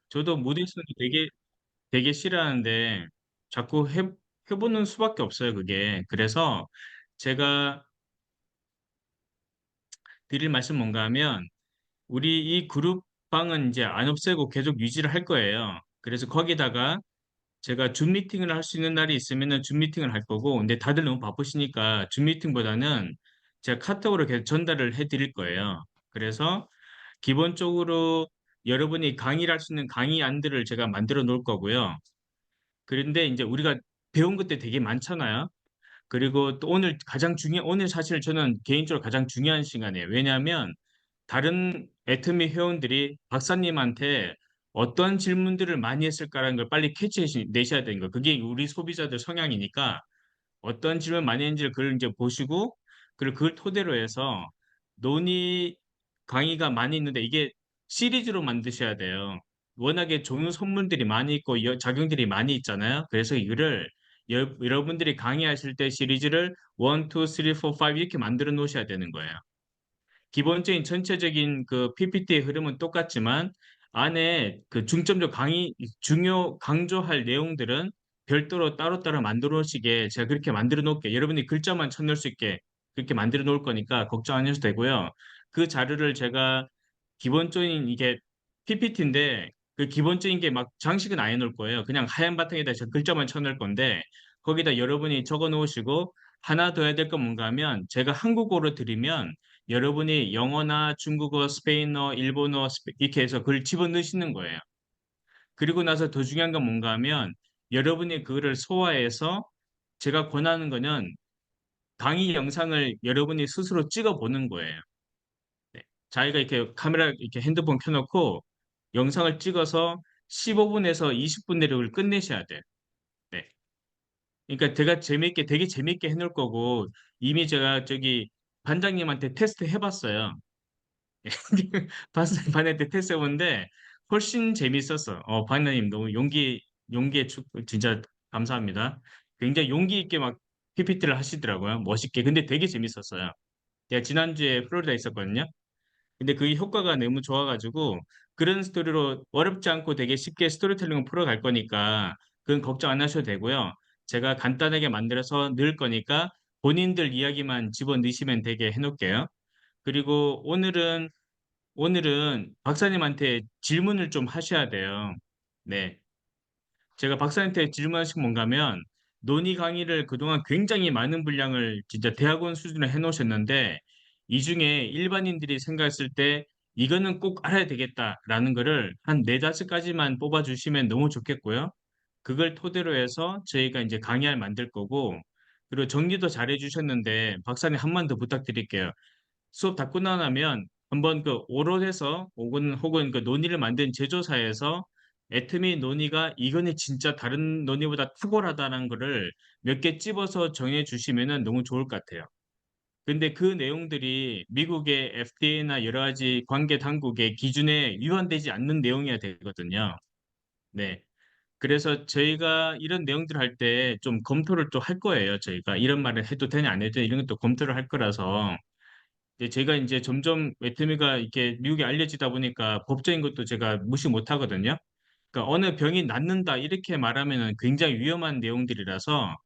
저도 무대에서는 되게 싫어하는데 자꾸 해보는 수밖에 없어요, 그게. 그래서 제가 드릴 말씀 뭔가 하면 우리 이 그룹방은 이제 안 없애고 계속 유지를 할 거예요. 그래서 거기다가 제가 줌 미팅을 할 수 있는 날이 있으면은 줌 미팅을 할 거고, 근데 다들 너무 바쁘시니까 줌 미팅보다는 제가 카톡으로 계속 전달을 해 드릴 거예요. 그래서 기본적으로 여러분이 강의를 할 수 있는 강의 안들을 제가 만들어 놓을 거고요. 그런데 이제 우리가 배운 것들 되게 많잖아요. 그리고 또 오늘 사실 저는 개인적으로 가장 중요한 시간이에요. 왜냐하면 다른 애터미 회원들이 박사님한테 어떤 질문들을 많이 했을까라는 걸 빨리 내셔야 되는 거예요. 그게 우리 소비자들 성향이니까 어떤 질문 많이 했는지를 그걸 이제 보시고 그리고 그걸 토대로 해서 논의 강의가 많이 있는데 이게 시리즈로 만드셔야 돼요. 워낙에 좋은 선물들이 많이 있고 작용들이 많이 있잖아요. 그래서 이거를 여러분들이 강의하실 때 시리즈를 1, 2, 3, 4, 5 이렇게 만들어 놓으셔야 되는 거예요. 기본적인 전체적인 그 PPT의 흐름은 똑같지만 안에 그 중점적 중요 강조할 내용들은 별도로 따로따로 만들어 놓으시게 제가 그렇게 만들어 놓을게요. 여러분이 글자만 쳐넣을 수 있게 그렇게 만들어 놓을 거니까 걱정 안 하셔도 되고요. 그 자료를 제가 기본적인 이게 PPT인데 그 기본적인 게 막 장식은 안 해놓을 거예요. 그냥 하얀 바탕에다 저 글자만 쳐넣을 건데 거기다 여러분이 적어 놓으시고 하나 더 해야 될 건 뭔가 하면 제가 한국어로 드리면 여러분이 영어나 중국어, 스페인어, 일본어 이렇게 해서 그걸 집어넣으시는 거예요. 그리고 나서 더 중요한 건 뭔가 하면 여러분이 그거를 소화해서 제가 권하는 거는 강의 영상을 여러분이 스스로 찍어 보는 거예요. 네. 자기가 이렇게 카메라 이렇게 핸드폰 켜놓고 영상을 찍어서 15분에서 20분 내로 끝내셔야 돼요. 네. 그러니까 제가 되게 재밌게 해놓을 거고 이미 제가 저기 반장님한테 테스트 해봤어요. 반한테 테스트 해본데 훨씬 재밌었어. 반장님 너무 용기에 진짜 감사합니다. 굉장히 용기 있게 막 PPT를 하시더라고요. 멋있게. 근데 되게 재밌었어요. 제가 지난주에 플로리다 있었거든요. 근데 그 효과가 너무 좋아가지고 그런 스토리로 어렵지 않고 되게 쉽게 스토리텔링을 풀어갈 거니까 그건 걱정 안 하셔도 되고요. 제가 간단하게 만들어서 넣을 거니까 본인들 이야기만 집어넣으시면 되게 해놓을게요. 그리고 오늘은 박사님한테 질문을 좀 하셔야 돼요. 네. 제가 박사님한테 질문하신 뭔가 하면 논의 강의를 그동안 굉장히 많은 분량을 진짜 대학원 수준으로 해놓으셨는데 이 중에 일반인들이 생각했을 때 이거는 꼭 알아야 되겠다라는 거를 한 네다섯 가지만 뽑아주시면 너무 좋겠고요. 그걸 토대로 해서 저희가 이제 강의를 만들 거고 그리고 정리도 잘 해주셨는데 박사님 한 번 더 부탁드릴게요. 수업 다 끝나고 나면 한번 그 오롯해서 혹은 그 논의를 만든 제조사에서 애터미 논의가 이거는 진짜 다른 논의보다 탁월하다는 거를 몇 개 찝어서 정해 주시면은 너무 좋을 것 같아요. 근데 그 내용들이 미국의 FDA나 여러 가지 관계 당국의 기준에 위반되지 않는 내용이어야 되거든요. 네. 그래서 저희가 이런 내용들을 할 때 좀 검토를 또 할 거예요. 저희가 이런 말을 해도 되냐 안 해도 되냐 이런 것도 검토를 할 거라서 제가 이제 점점 애터미가 이렇게 미국에 알려지다 보니까 법적인 것도 제가 무시 못 하거든요. 그러니까 어느 병이 낫는다 이렇게 말하면은 굉장히 위험한 내용들이라서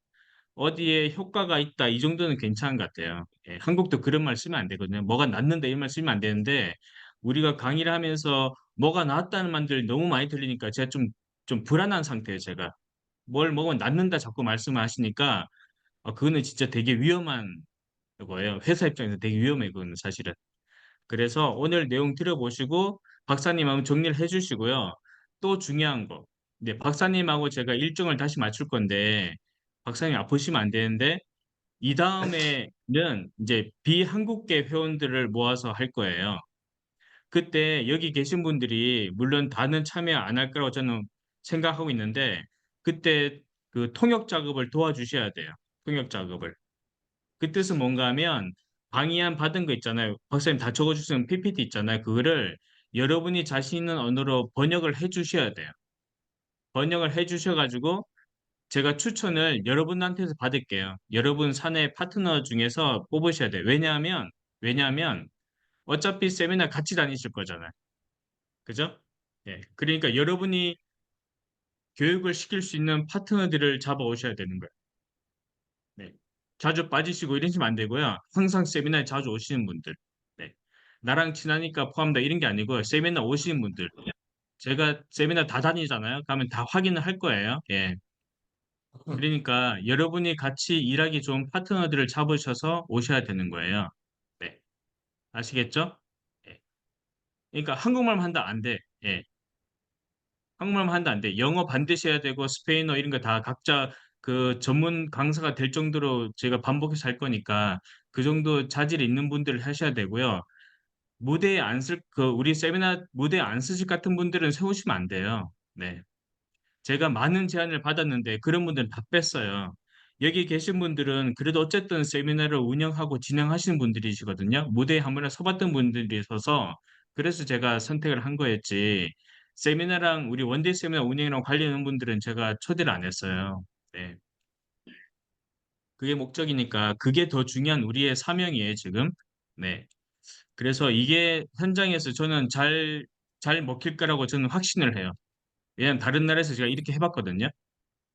어디에 효과가 있다 이 정도는 괜찮은 것 같아요. 예, 한국도 그런 말 쓰면 안 되거든요. 뭐가 낫는다 이런 말 쓰면 안 되는데 우리가 강의를 하면서 뭐가 낫다는 말들 너무 많이 들리니까 제가 좀 불안한 상태예요, 제가. 뭘 먹으면 낫는다 자꾸 말씀을 하시니까 그거는 진짜 되게 위험한 거예요. 회사 입장에서 되게 위험해, 그거는 사실은. 그래서 오늘 내용 들어보시고 박사님하고 정리를 해주시고요. 또 중요한 거. 이제 박사님하고 제가 일정을 다시 맞출 건데 박사님 아프시면 안 되는데 이 다음에는 이제 비한국계 회원들을 모아서 할 거예요. 그때 여기 계신 분들이 물론 다는 참여 안 할 거라고 저는 생각하고 있는데 그때 그 통역 작업을 도와주셔야 돼요. 통역 작업을. 그 뜻은 뭔가 하면 강의안 받은 거 있잖아요. 박사님 다 적어주신 PPT 있잖아요. 그거를 여러분이 자신 있는 언어로 번역을 해 주셔야 돼요. 번역을 해 주셔가지고 제가 추천을 여러분한테서 받을게요. 여러분 사내 파트너 중에서 뽑으셔야 돼요. 왜냐하면 어차피 세미나 같이 다니실 거잖아요. 그죠? 예. 그러니까 여러분이 교육을 시킬 수 있는 파트너들을 잡아오셔야 되는 거예요. 네. 자주 빠지시고 이러시면 안 되고요. 항상 세미나에 자주 오시는 분들. 네. 나랑 친하니까 포함다 이런 게 아니고 세미나 오시는 분들. 제가 세미나 다 다니잖아요. 가면 다 확인을 할 거예요. 예. 그러니까 여러분이 같이 일하기 좋은 파트너들을 잡으셔서 오셔야 되는 거예요. 네. 아시겠죠? 예. 그러니까 한국말만 한다 안 돼. 예. 한국말만 한다 안 돼. 영어 반드시 해야 되고 스페인어 이런 거 다 각자 그 전문 강사가 될 정도로 제가 반복해서 할 거니까 그 정도 자질 있는 분들을 하셔야 되고요. 무대에 안 쓸, 그 우리 세미나 무대에 안 쓰실 같은 분들은 세우시면 안 돼요. 네. 제가 많은 제안을 받았는데 그런 분들은 다 뺐어요. 여기 계신 분들은 그래도 어쨌든 세미나를 운영하고 진행하시는 분들이시거든요. 무대에 한 번에 서봤던 분들이 있어서 그래서 제가 선택을 한 거였지. 세미나랑 우리 원데이 세미나 운영이랑 관련된 분들은 제가 초대를 안 했어요. 네. 그게 목적이니까 그게 더 중요한 우리의 사명이에요, 지금. 네. 그래서 이게 현장에서 저는 잘 먹힐 거라고 저는 확신을 해요. 왜냐면 다른 나라에서 제가 이렇게 해봤거든요.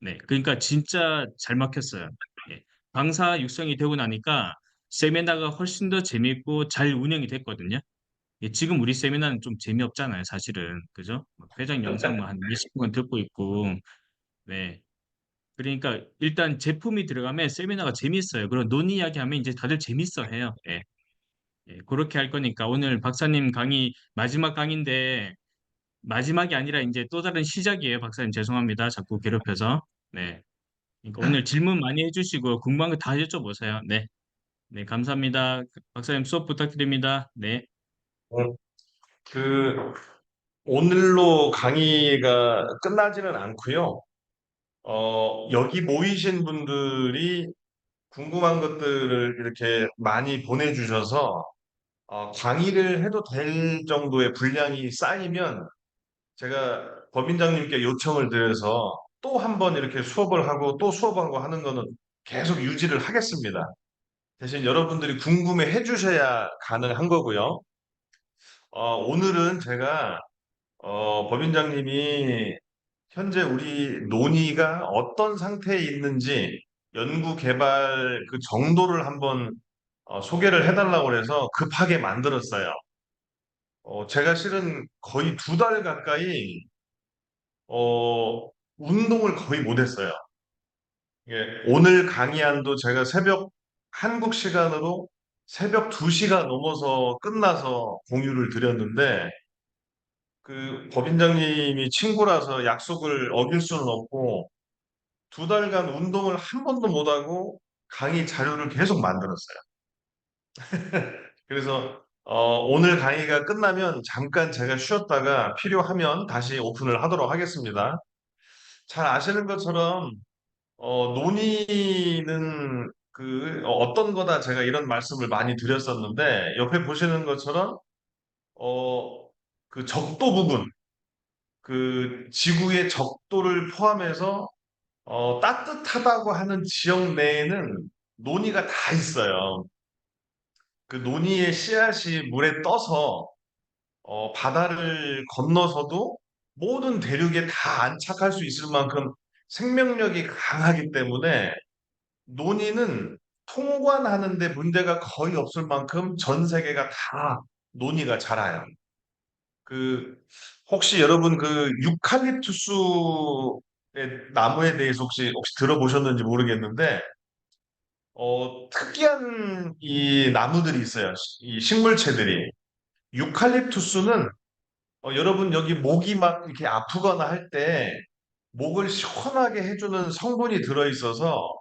네, 그러니까 진짜 잘 막혔어요. 예. 강사 육성이 되고 나니까 세미나가 훨씬 더 재밌고 잘 운영이 됐거든요. 예, 지금 우리 세미나는 좀 재미없잖아요, 사실은. 그죠? 뭐 회장 영상 뭐 한 몇십 분 듣고 있고. 네. 그러니까 일단 제품이 들어가면 세미나가 재밌어요. 그리고 논의 이야기하면 이제 다들 재밌어 해요. 예. 예, 그렇게 할 거니까 오늘 박사님 강의 마지막 강의인데 마지막이 아니라 이제 또 다른 시작이에요, 박사님. 죄송합니다. 자꾸 괴롭혀서. 네. 그러니까 오늘 질문 많이 해주시고 궁금한 거 다 여쭤보세요. 네. 네, 감사합니다. 박사님 수업 부탁드립니다. 네. 어, 그 오늘로 강의가 끝나지는 않고요. 여기 모이신 분들이 궁금한 것들을 이렇게 많이 보내주셔서 강의를 해도 될 정도의 분량이 쌓이면 제가 법인장님께 요청을 드려서 또 한 번 이렇게 수업을 하고 또 수업하고 하는 거는 계속 유지를 하겠습니다. 대신 여러분들이 궁금해 해주셔야 가능한 거고요. 오늘은 제가 법인장님이 현재 우리 논의가 어떤 상태에 있는지 연구 개발 그 정도를 한번 소개를 해달라고 해서 급하게 만들었어요. 제가 실은 거의 2달 가까이 운동을 거의 못했어요. 오늘 강의안도 제가 새벽 한국 시간으로 새벽 2시가 넘어서 끝나서 공유를 드렸는데 그 법인장님이 친구라서 약속을 어길 수는 없고 2달간 운동을 한 번도 못하고 강의 자료를 계속 만들었어요. 그래서 오늘 강의가 끝나면 잠깐 제가 쉬었다가 필요하면 다시 오픈을 하도록 하겠습니다. 잘 아시는 것처럼 논의는 그 어떤 거다 제가 이런 말씀을 많이 드렸었는데 옆에 보시는 것처럼 어, 그 적도 부분 그 지구의 적도를 포함해서 따뜻하다고 하는 지역 내에는 논이가 다 있어요. 그 논이의 씨앗이 물에 떠서 바다를 건너서도 모든 대륙에 다 안착할 수 있을 만큼 생명력이 강하기 때문에 논이는 통관하는데 문제가 거의 없을 만큼 전 세계가 다 논이가 자라요. 그 혹시 여러분 그 유칼립투스의 나무에 대해서 혹시 들어보셨는지 모르겠는데 특이한 이 나무들이 있어요. 이 식물체들이. 유칼립투스는 여러분 여기 목이 막 이렇게 아프거나 할 때 목을 시원하게 해주는 성분이 들어있어서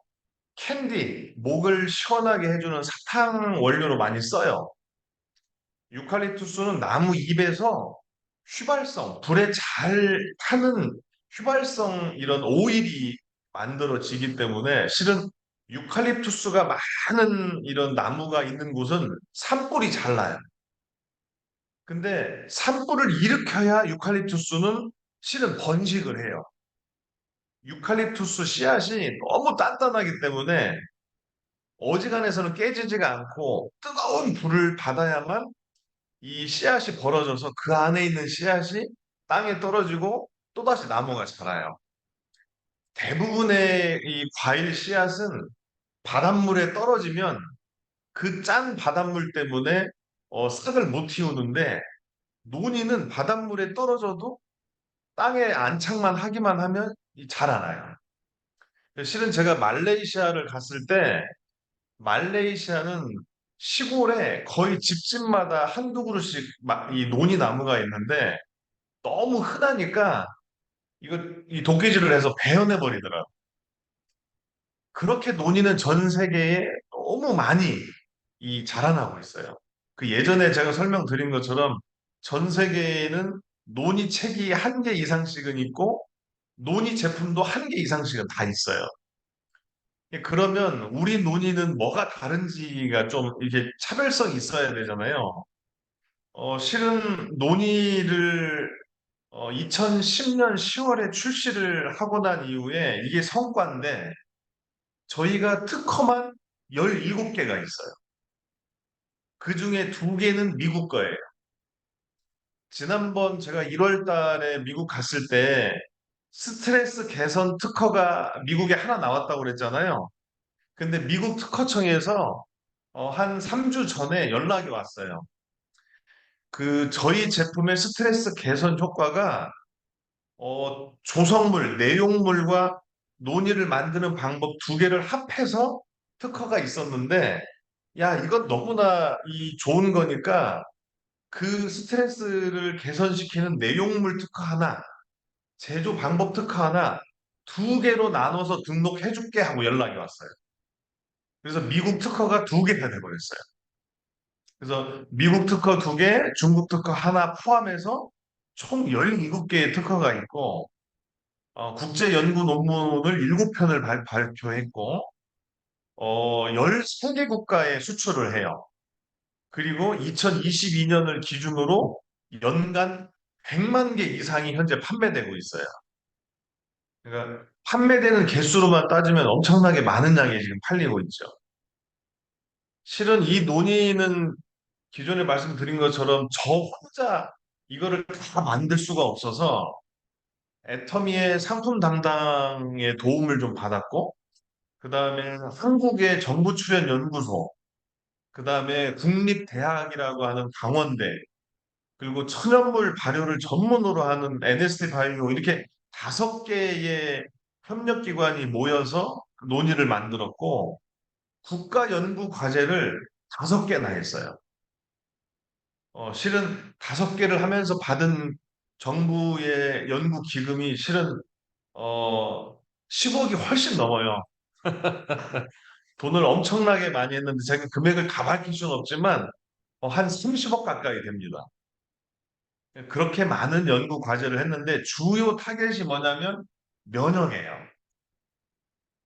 캔디, 목을 시원하게 해주는 사탕 원료로 많이 써요. 유칼립투스는 나무 잎에서 휘발성, 불에 잘 타는 휘발성 이런 오일이 만들어지기 때문에 실은 유칼립투스가 많은 이런 나무가 있는 곳은 산불이 잘 나요. 근데 산불을 일으켜야 유칼립투스는 실은 번식을 해요. 유칼립투스 씨앗이 너무 단단하기 때문에 어지간해서는 깨지지가 않고 뜨거운 불을 받아야만 이 씨앗이 벌어져서 그 안에 있는 씨앗이 땅에 떨어지고 또다시 나무가 자라요. 대부분의 이 과일 씨앗은 바닷물에 떨어지면 그 짠 바닷물 때문에 싹을 못 틔우는데 논이는 바닷물에 떨어져도 땅에 안착만 하기만 하면 자라나요. 실은 제가 말레이시아를 갔을 때 말레이시아는 시골에 거의 집집마다 한두 그루씩 이 논이 나무가 있는데 너무 흔하니까 이거 이 도끼질을 해서 베어내 버리더라고요. 그렇게 논의는 전 세계에 너무 많이 이 자라나고 있어요. 그 예전에 제가 설명드린 것처럼 전 세계에는 논의 책이 한 개 이상씩은 있고 논의 제품도 한 개 이상씩은 다 있어요. 그러면 우리 논의는 뭐가 다른지가 좀 이게 차별성이 있어야 되잖아요. 실은 논의를 2010년 10월에 출시를 하고 난 이후에 이게 성과인데 저희가 특허만 17개가 있어요. 그 중에 2개는 미국 거예요. 지난번 제가 1월 달에 미국 갔을 때 스트레스 개선 특허가 미국에 하나 나왔다고 그랬잖아요. 근데 미국 특허청에서 한 3주 전에 연락이 왔어요. 그 저희 제품의 스트레스 개선 효과가 조성물, 내용물과 논의를 만드는 방법 2개를 합해서 특허가 있었는데 야, 이건 너무나 이 좋은 거니까 그 스트레스를 개선시키는 내용물 특허 하나, 제조 방법 특허 하나, 2개로 나눠서 등록해줄게 하고 연락이 왔어요. 그래서 미국 특허가 2개가 돼버렸어요. 그래서 미국 특허 2개, 중국 특허 하나 포함해서 총 17개의 특허가 있고, 국제 연구 논문을 7편을 발표했고, 13개 국가에 수출을 해요. 그리고 2022년을 기준으로 연간 100만 개 이상이 현재 판매되고 있어요. 그러니까 판매되는 개수로만 따지면 엄청나게 많은 양이 지금 팔리고 있죠. 실은 이 논의는 기존에 말씀드린 것처럼 저 혼자 이거를 다 만들 수가 없어서 애터미의 상품 담당의 도움을 좀 받았고, 그 다음에 한국의 정부 출연 연구소, 그 다음에 국립대학이라고 하는 강원대, 그리고 천연물 발효를 전문으로 하는 NST 바이오 이렇게 5개의 협력기관이 모여서 논의를 만들었고 국가 연구 과제를 5개나 했어요. 실은 5개를 하면서 받은 정부의 연구 기금이 실은 10억이 훨씬 넘어요. 돈을 엄청나게 많이 했는데 제가 금액을 다 밝힐 수는 없지만 한 30억 가까이 됩니다. 그렇게 많은 연구 과제를 했는데 주요 타겟이 뭐냐면 면역이에요.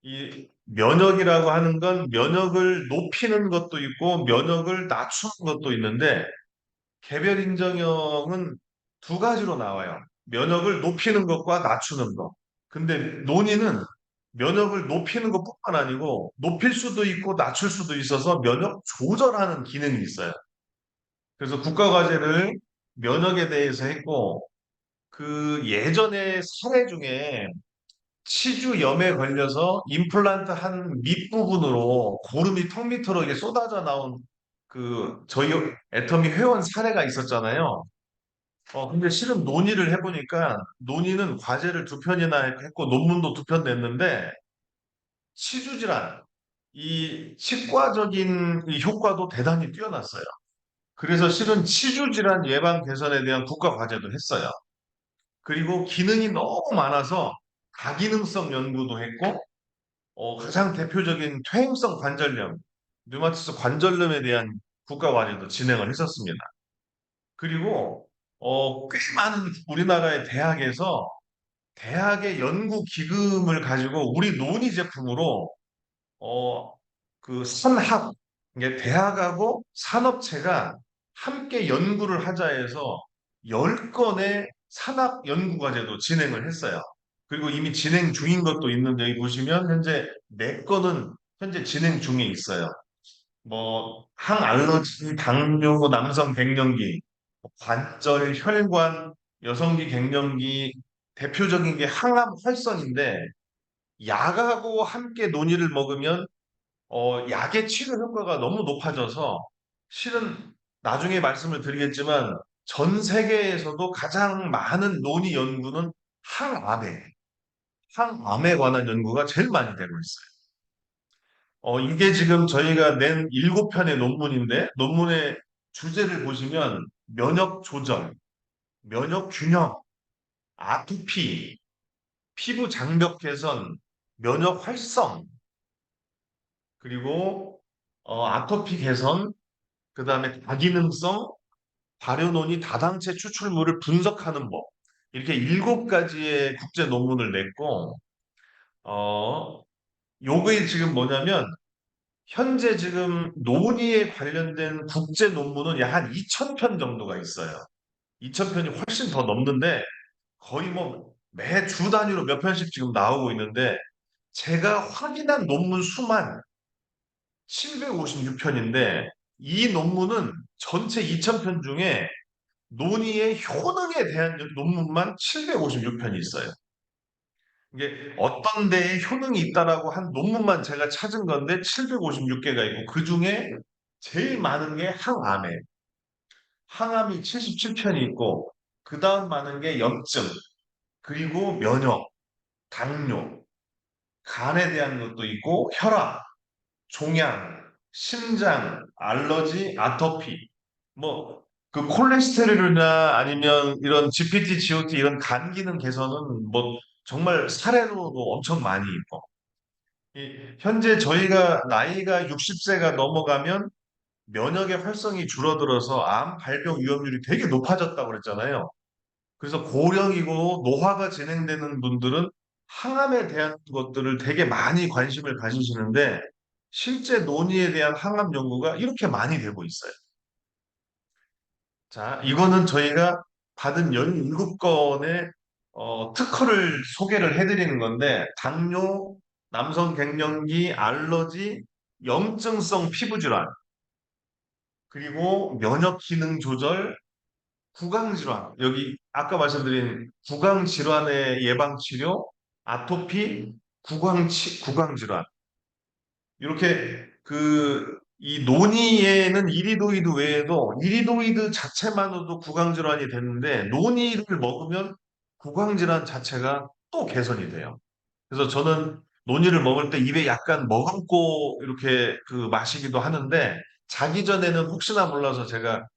이 면역이라고 하는 건 면역을 높이는 것도 있고 면역을 낮추는 것도 있는데 개별 인정형은 2가지로 나와요. 면역을 높이는 것과 낮추는 것. 근데 논의는 면역을 높이는 것뿐만 아니고 높일 수도 있고 낮출 수도 있어서 면역 조절하는 기능이 있어요. 그래서 국가 과제를 면역에 대해서 했고 그 예전에 사례 중에 치주염에 걸려서 임플란트 한 밑부분으로 고름이 턱 밑으로 이게 쏟아져 나온 그 저희 애터미 회원 사례가 있었잖아요. 근데 실은 논의를 해보니까 논의는 과제를 2편이나 했고 논문도 2편 냈는데 치주 질환, 이 치과적인 이 효과도 대단히 뛰어났어요. 그래서 실은 치주 질환 예방 개선에 대한 국가 과제도 했어요. 그리고 기능이 너무 많아서 다기능성 연구도 했고, 가장 대표적인 퇴행성 관절염, 류마티스 관절염에 대한 국가 과제도 진행을 했었습니다. 그리고 꽤 많은 우리나라의 대학에서 대학의 연구 기금을 가지고 우리 논의 제품으로 어, 그 산학, 이게 대학하고 산업체가 함께 연구를 하자 해서 10건의 산학 연구 과제도 진행을 했어요. 그리고 이미 진행 중인 것도 있는데 여기 보시면 현재 4건은 현재 진행 중에 있어요. 뭐 항알러지, 당뇨, 남성 갱년기, 관절, 혈관, 여성기, 갱년기 대표적인 게 항암 활성인데 약하고 함께 논이를 먹으면 약의 치료 효과가 너무 높아져서 실은 나중에 말씀을 드리겠지만 전 세계에서도 가장 많은 논의 연구는 항암에, 항암에 관한 연구가 제일 많이 되고 있어요. 이게 지금 저희가 낸 7편의 논문인데 논문의 주제를 보시면 면역 조절, 면역 균형, 아토피, 피부 장벽 개선, 면역 활성, 그리고 아토피 개선, 그 다음에 다기능성, 발효논이 다당체 추출물을 분석하는 법. 이렇게 7가지의 국제 논문을 냈고, 어, 요게 지금 뭐냐면, 현재 지금 논의에 관련된 국제 논문은 약 한 2,000편 정도가 있어요. 2,000편이 훨씬 더 넘는데, 거의 뭐 매주 단위로 몇 편씩 지금 나오고 있는데, 제가 확인한 논문 수만 756편인데, 이 논문은 전체 2,000편 중에 논의의 효능에 대한 논문만 756편이 있어요. 이게 어떤 데에 효능이 있다라고 한 논문만 제가 찾은 건데 756개가 있고 그 중에 제일 많은 게 항암에 항암이 77편이 있고 그 다음 많은 게 염증 그리고 면역, 당뇨, 간에 대한 것도 있고 혈압, 종양, 심장, 알러지, 아토피 뭐, 그 콜레스테롤이나 아니면 이런 GPT, GOT 이런 간 기능 개선은 뭐 정말 사례로도 엄청 많이 있고. 현재 저희가 나이가 60세가 넘어가면 면역의 활성이 줄어들어서 암 발병 위험률이 되게 높아졌다고 그랬잖아요. 그래서 고령이고 노화가 진행되는 분들은 항암에 대한 것들을 되게 많이 관심을 가지시는데 실제 논의에 대한 항암 연구가 이렇게 많이 되고 있어요. 자, 이거는 저희가 받은 17건의 특허를 소개를 해드리는 건데, 당뇨, 남성 갱년기, 알러지, 염증성 피부질환, 그리고 면역 기능 조절, 구강질환, 여기 아까 말씀드린 구강질환의 예방치료, 아토피, 구강질환, 이렇게 이 논이에는 이리도이드 외에도 이리도이드 자체만으로도 구강질환이 되는데 논이를 먹으면 구강질환 자체가 또 개선이 돼요. 그래서 저는 논이를 먹을 때 입에 약간 머금고 이렇게 마시기도 하는데 자기 전에는 혹시나 몰라서 제가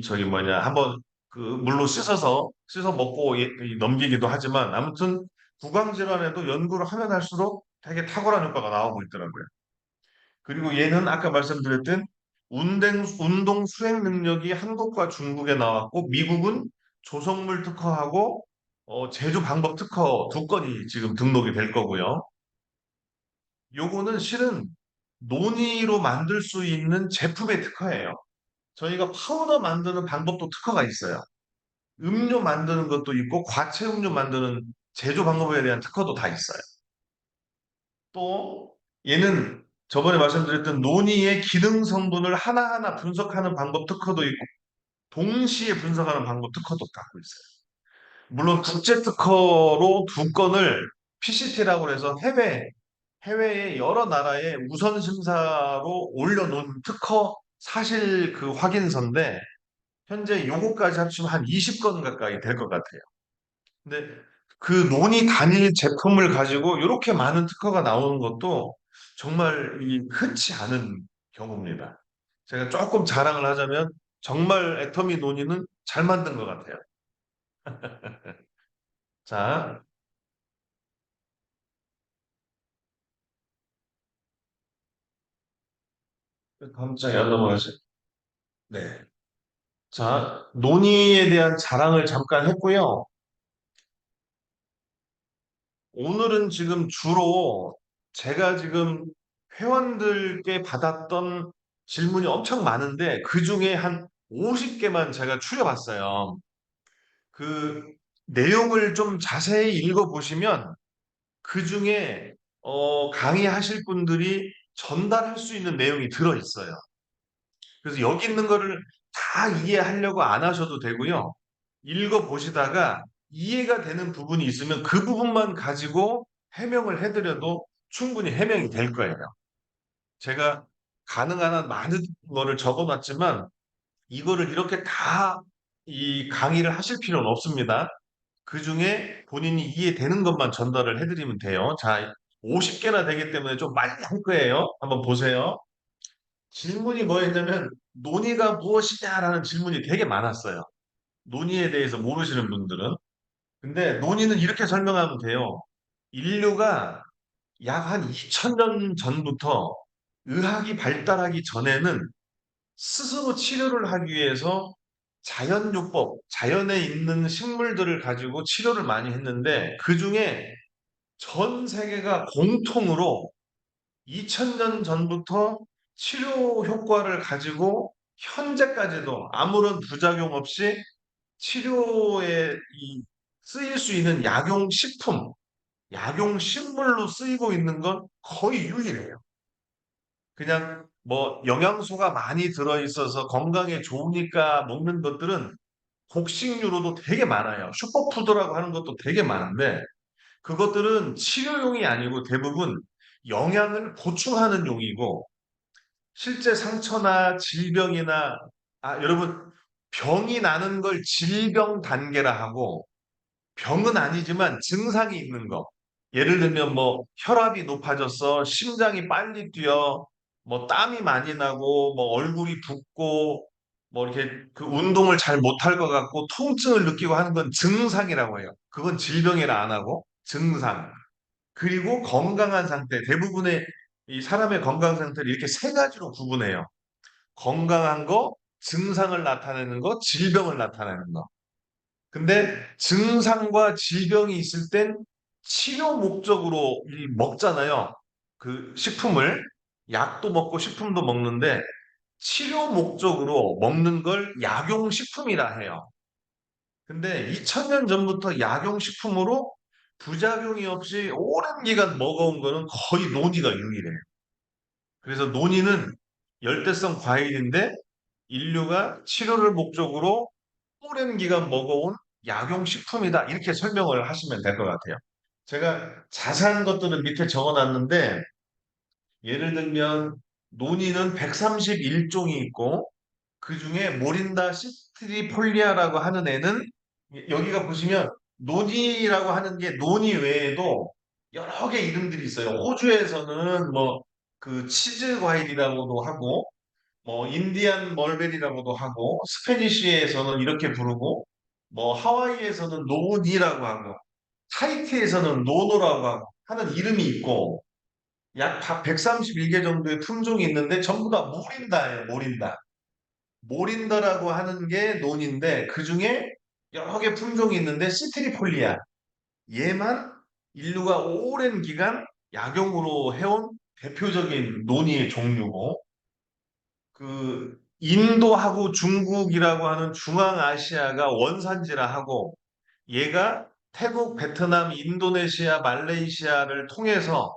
저기 뭐냐 한번 물로 씻어 먹고 넘기기도 하지만 아무튼 구강질환에도 연구를 하면 할수록 되게 탁월한 효과가 나오고 있더라고요. 그리고 얘는 아까 말씀드렸던 운동 수행 능력이 한국과 중국에 나왔고 미국은 조성물 특허하고 제조 방법 특허 2건이 지금 등록이 될 거고요. 요거는 실은 논이로 만들 수 있는 제품의 특허예요. 저희가 파우더 만드는 방법도 특허가 있어요. 음료 만드는 것도 있고 과체 음료 만드는 제조 방법에 대한 특허도 다 있어요. 또 얘는 저번에 말씀드렸던 논의의 기능 성분을 하나하나 분석하는 방법 특허도 있고 동시에 분석하는 방법 특허도 갖고 있어요. 물론 국제 특허로 2건을 PCT라고 해서 해외의 여러 나라의 우선 심사로 올려놓은 특허 사실 확인서인데 현재 요거까지 합치면 한 20건 가까이 될 것 같아요. 근데 그 논의 단일 제품을 가지고 이렇게 많은 특허가 나오는 것도 정말 흔치 않은 경우입니다. 제가 조금 자랑을 하자면 정말 애터미 논의는 잘 만든 것 같아요. 자, 깜짝이야 넘어가지. 네. 자, 논의에 대한 자랑을 잠깐 했고요. 오늘은 지금 주로 제가 지금 회원들께 받았던 질문이 엄청 많은데 그 중에 한 50개만 제가 추려봤어요. 그 내용을 좀 자세히 읽어보시면 그 중에 강의하실 분들이 전달할 수 있는 내용이 들어있어요. 그래서 여기 있는 거를 다 이해하려고 안 하셔도 되고요. 읽어보시다가 이해가 되는 부분이 있으면 그 부분만 가지고 해명을 해드려도 충분히 해명이 될 거예요. 제가 가능한 한 많은 거를 적어놨지만 이거를 이렇게 다 이 강의를 하실 필요는 없습니다. 그 중에 본인이 이해되는 것만 전달을 해드리면 돼요. 자, 50개나 되기 때문에 좀 빨리 할 거예요. 한번 보세요. 질문이 뭐였냐면 논의가 무엇이냐라는 질문이 되게 많았어요. 논의에 대해서 모르시는 분들은. 근데 논의는 이렇게 설명하면 돼요. 인류가 약 한 2000년 전부터 의학이 발달하기 전에는 스스로 치료를 하기 위해서 자연요법, 자연에 있는 식물들을 가지고 치료를 많이 했는데 그 중에 전 세계가 공통으로 2000년 전부터 치료 효과를 가지고 현재까지도 아무런 부작용 없이 치료에 쓰일 수 있는 약용식품, 약용식물로 쓰이고 있는 건 거의 유일해요. 그냥 뭐 영양소가 많이 들어있어서 건강에 좋으니까 먹는 것들은 곡식류로도 되게 많아요. 슈퍼푸드라고 하는 것도 되게 많은데 그것들은 치료용이 아니고 대부분 영양을 보충하는 용이고 실제 상처나 질병이나 여러분 병이 나는 걸 질병 단계라 하고 병은 아니지만 증상이 있는 거. 예를 들면 뭐 혈압이 높아졌어, 심장이 빨리 뛰어, 뭐 땀이 많이 나고, 뭐 얼굴이 붓고, 뭐 이렇게 그 운동을 잘 못할 것 같고, 통증을 느끼고 하는 건 증상이라고 해요. 그건 질병이라 안 하고 증상. 그리고 건강한 상태. 대부분의 이 사람의 건강 상태를 이렇게 세 가지로 구분해요. 건강한 거, 증상을 나타내는 거, 질병을 나타내는 거. 근데 증상과 질병이 있을 땐 치료 목적으로 먹잖아요. 그 식품을 약도 먹고 식품도 먹는데 치료 목적으로 먹는 걸 약용식품이라 해요. 근데 2000년 전부터 약용식품으로 부작용이 없이 오랜 기간 먹어온 거는 거의 논이가 유일해요. 그래서 논이는 열대성 과일인데 인류가 치료를 목적으로 오랜 기간 먹어온 약용식품이다. 이렇게 설명을 하시면 될 것 같아요. 제가 자세한 것들은 밑에 적어놨는데, 예를 들면, 논이는 131종이 있고, 그 중에 모린다 시트리폴리아라고 하는 애는, 여기가 보시면, 논이라고 하는 게 논이 외에도 여러 개 이름들이 있어요. 호주에서는 뭐, 그 치즈 과일이라고도 하고, 뭐 인디안 멀베리라고도 하고 스페니쉬에서는 이렇게 부르고 뭐 하와이에서는 노니라고 하고 타이티에서는 노노라고 하고 하는 이름이 있고 약 131개 정도의 품종이 있는데 전부 다 모린다예요. 모린다. 모린다라고 하는 게 논인데 그중에 여러 개 품종이 있는데 시트리폴리아 얘만 인류가 오랜 기간 약용으로 해온 대표적인 논이의 종류고 그 인도하고 중국이라고 하는 중앙아시아가 원산지라 하고 얘가 태국, 베트남, 인도네시아, 말레이시아를 통해서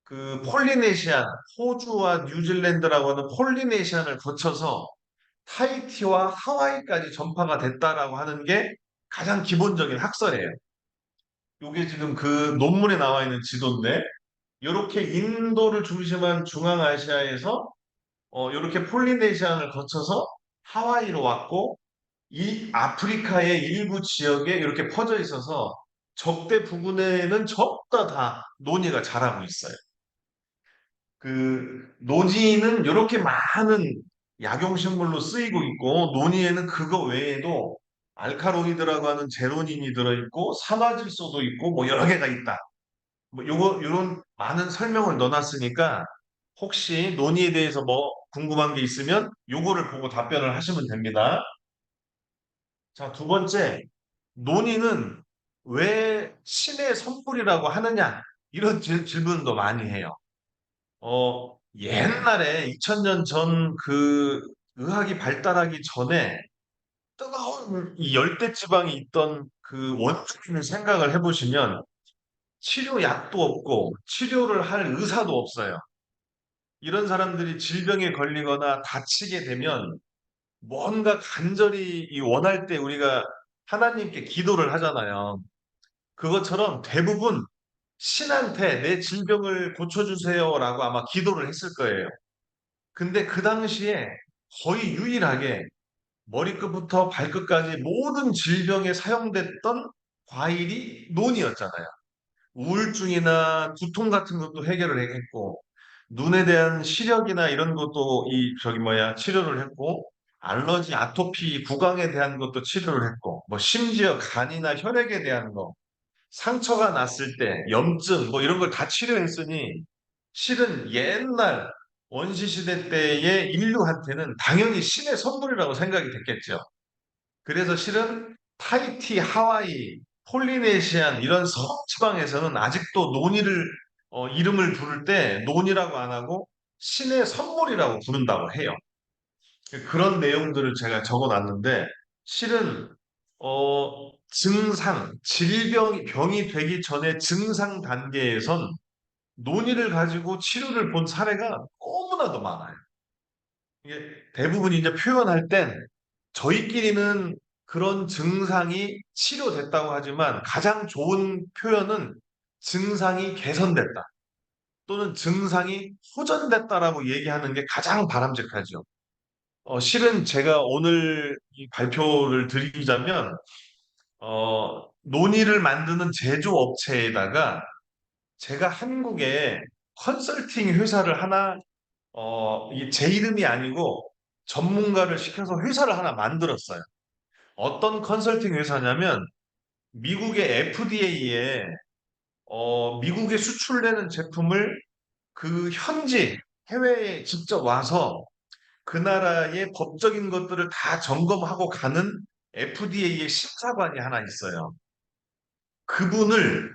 그 폴리네시안, 호주와 뉴질랜드라고 하는 폴리네시안을 거쳐서 타이티와 하와이까지 전파가 됐다라고 하는 게 가장 기본적인 학설이에요. 이게 지금 그 논문에 나와 있는 지도인데 이렇게 인도를 중심한 중앙아시아에서 이렇게 폴리네시안을 거쳐서 하와이로 왔고, 이 아프리카의 일부 지역에 이렇게 퍼져 있어서 적대 부근에는 전부 다 노니가 자라고 있어요. 그 노지는 이렇게 많은 약용식물로 쓰이고 있고, 노니에는 그거 외에도 알카로이드라고 하는 제로닌이 들어있고, 산화질소도 있고, 뭐 여러 개가 있다. 뭐 요런 많은 설명을 넣어놨으니까 혹시 논의에 대해서 뭐 궁금한 게 있으면 요거를 보고 답변을 하시면 됩니다. 자, 두 번째, 논의는 왜 신의 선물이라고 하느냐? 이런 질문도 많이 해요. 옛날에 2000년 전 그 의학이 발달하기 전에 뜨거운 이 열대 지방이 있던 그 원주민을 생각을 해보시면 치료약도 없고 치료를 할 의사도 없어요. 이런 사람들이 질병에 걸리거나 다치게 되면 뭔가 간절히 원할 때 우리가 하나님께 기도를 하잖아요. 그것처럼 대부분 신한테 내 질병을 고쳐주세요라고 아마 기도를 했을 거예요. 근데 그 당시에 거의 유일하게 머리끝부터 발끝까지 모든 질병에 사용됐던 과일이 논이었잖아요. 우울증이나 두통 같은 것도 해결을 했고, 눈에 대한 시력이나 이런 것도 치료를 했고, 알러지, 아토피, 구강에 대한 것도 치료를 했고, 뭐 심지어 간이나 혈액에 대한 거, 상처가 났을 때 염증 뭐 이런 걸 다 치료했으니 실은 옛날 원시시대 때의 인류한테는 당연히 신의 선물이라고 생각이 됐겠죠. 그래서 실은 타히티, 하와이, 폴리네시안 이런 서지방에서는 아직도 논이를 이름을 부를 때 논이라고 안 하고 신의 선물이라고 부른다고 해요. 그런 내용들을 제가 적어놨는데 실은 병이 되기 전에 증상 단계에선 논의를 가지고 치료를 본 사례가 너무나도 많아요. 이게 대부분 이제 표현할 땐 저희끼리는 그런 증상이 치료됐다고 하지만 가장 좋은 표현은 증상이 개선됐다 또는 증상이 호전됐다라고 얘기하는 게 가장 바람직하죠. 실은 제가 오늘 이 발표를 드리자면 논의를 만드는 제조업체에다가 제가 한국에 컨설팅 회사를 하나, 이게 제 이름이 아니고 전문가를 시켜서 회사를 하나 만들었어요. 어떤 컨설팅 회사냐면 미국의 FDA에 미국에 수출되는 제품을 그 현지 해외에 직접 와서 그 나라의 법적인 것들을 다 점검하고 가는 FDA의 심사관이 하나 있어요. 그분을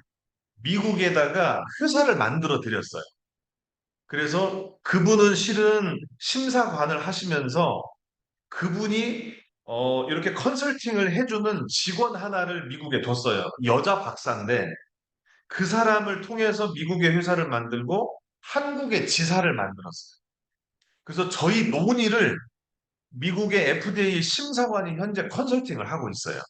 미국에다가 회사를 만들어 드렸어요. 그래서 그분은 실은 심사관을 하시면서 그분이 이렇게 컨설팅을 해주는 직원 하나를 미국에 뒀어요. 여자 박사인데 그 사람을 통해서 미국의 회사를 만들고 한국의 지사를 만들었어요. 그래서 저희 논의를 미국의 FDA 심사관이 현재 컨설팅을 하고 있어요.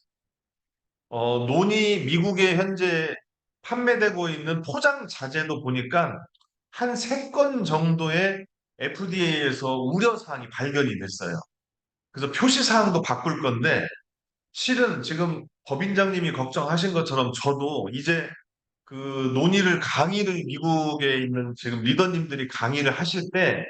논이 미국에 현재 판매되고 있는 포장 자재도 보니까 한 3건 정도의 FDA에서 우려사항이 발견이 됐어요. 그래서 표시사항도 바꿀 건데 실은 지금 법인장님이 걱정하신 것처럼 저도 이제 그 강의를 미국에 있는 지금 리더님들이 강의를 하실 때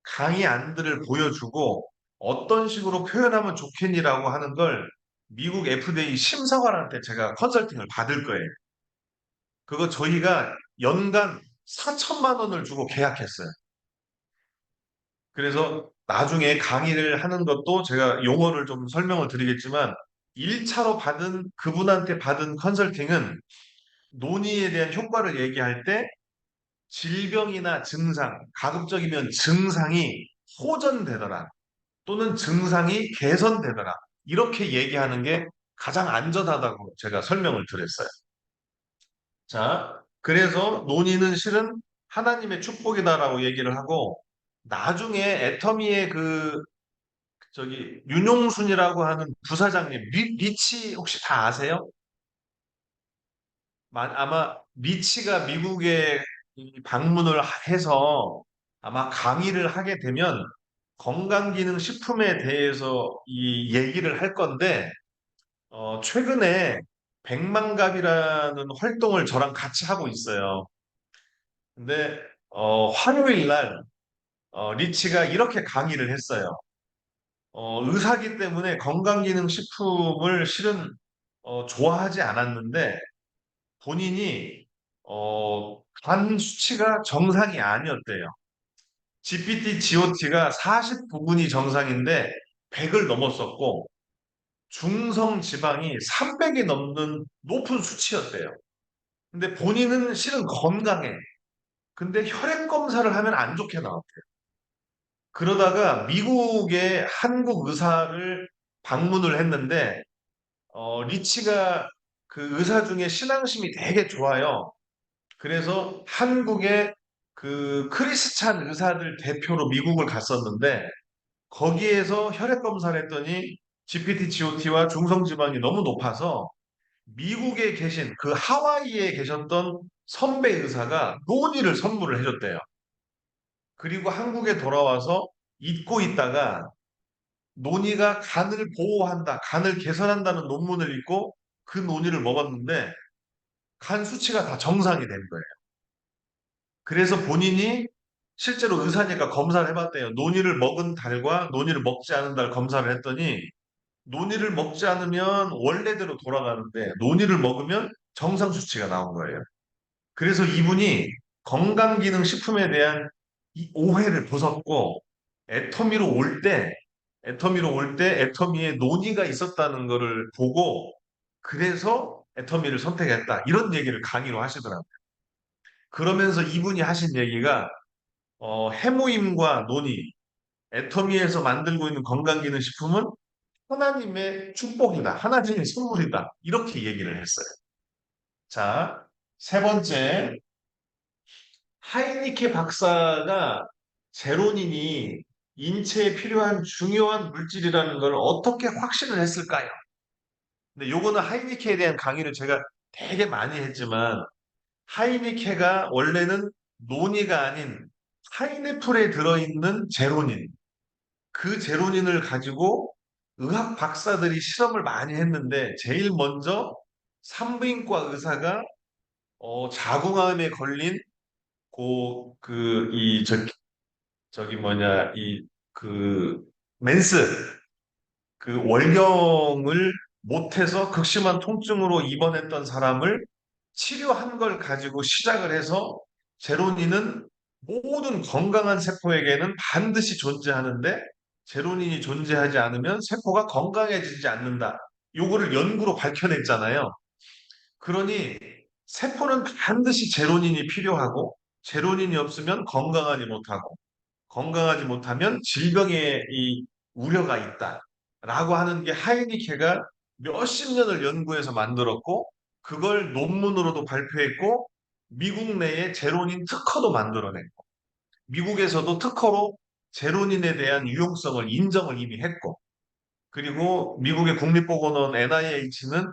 강의 안들을 보여주고 어떤 식으로 표현하면 좋겠니라고 하는 걸 미국 FDA 심사관한테 제가 컨설팅을 받을 거예요. 그거 저희가 연간 4천만 원을 주고 계약했어요. 그래서 나중에 강의를 하는 것도 제가 용어를 좀 설명을 드리겠지만 1차로 받은 그분한테 받은 컨설팅은 논의에 대한 효과를 얘기할 때 질병이나 증상, 가급적이면 증상이 호전되더라. 또는 증상이 개선되더라. 이렇게 얘기하는 게 가장 안전하다고 제가 설명을 드렸어요. 자, 그래서 논의는 실은 하나님의 축복이다라고 얘기를 하고 나중에 애터미의 윤용순이라고 하는 부사장님 리치 혹시 다 아세요? 아마 리치가 미국에 방문을 해서 아마 강의를 하게 되면 건강기능식품에 대해서 이 얘기를 할 건데 최근에 백만갑이라는 활동을 저랑 같이 하고 있어요. 근데 화요일 날 리치가 이렇게 강의를 했어요. 의사기 때문에 건강기능식품을 실은 좋아하지 않았는데 본인이 간 수치가 정상이 아니었대요. GPT, GOT가 49분이 정상인데 100을 넘었었고 중성 지방이 300이 넘는 높은 수치였대요. 근데 본인은 실은 건강해. 근데 혈액 검사를 하면 안 좋게 나왔대요. 그러다가 미국의 한국 의사를 방문을 했는데 리치가 그 의사 중에 신앙심이 되게 좋아요. 그래서 한국의 그 크리스찬 의사들 대표로 미국을 갔었는데 거기에서 혈액 검사를 했더니 GOT와 중성지방이 너무 높아서 미국에 계신 그 하와이에 계셨던 선배 의사가 논의를 선물을 해줬대요. 그리고 한국에 돌아와서 잊고 있다가 논의가 간을 보호한다, 간을 개선한다는 논문을 읽고 그 논의를 먹었는데 간 수치가 다 정상이 된 거예요. 그래서 본인이 실제로 의사니까 검사를 해봤대요. 논의를 먹은 달과 논의를 먹지 않은 달 검사를 했더니 논의를 먹지 않으면 원래대로 돌아가는데 논의를 먹으면 정상 수치가 나온 거예요. 그래서 이분이 건강기능식품에 대한 이 오해를 부쉈고 애터미로 올 때, 애터미에 논의가 있었다는 것을 보고 그래서 애터미를 선택했다. 이런 얘기를 강의로 하시더라고요. 그러면서 이분이 하신 얘기가 해모임과 논의, 애터미에서 만들고 있는 건강기능식품은 하나님의 축복이다. 하나님의 선물이다. 이렇게 얘기를 했어요. 자, 세 번째, 하이니케 박사가 제로닌이 인체에 필요한 중요한 물질이라는 걸 어떻게 확신을 했을까요? 근데 요거는 하이니케에 대한 강의를 제가 되게 많이 했지만 하이니케가 원래는 논이가 아닌 파인애플에 들어있는 제로닌, 그 제로닌을 가지고 의학 박사들이 실험을 많이 했는데 제일 먼저 산부인과 의사가 자궁암에 걸린 저기 뭐냐, 맨스, 그 월경을 못해서 극심한 통증으로 입원했던 사람을 치료한 걸 가지고 시작을 해서 제로닌은 모든 건강한 세포에게는 반드시 존재하는데 제로닌이 존재하지 않으면 세포가 건강해지지 않는다. 요거를 연구로 밝혀냈잖아요. 그러니 세포는 반드시 제로닌이 필요하고 제로닌이 없으면 건강하지 못하고 건강하지 못하면 질병의 이 우려가 있다라고 하는 게 하이니케가 몇십 년을 연구해서 만들었고 그걸 논문으로도 발표했고 미국 내에 제로닌 특허도 만들어냈고 미국에서도 특허로 제로닌에 대한 유용성을 인정을 이미 했고 그리고 미국의 국립보건원 NIH는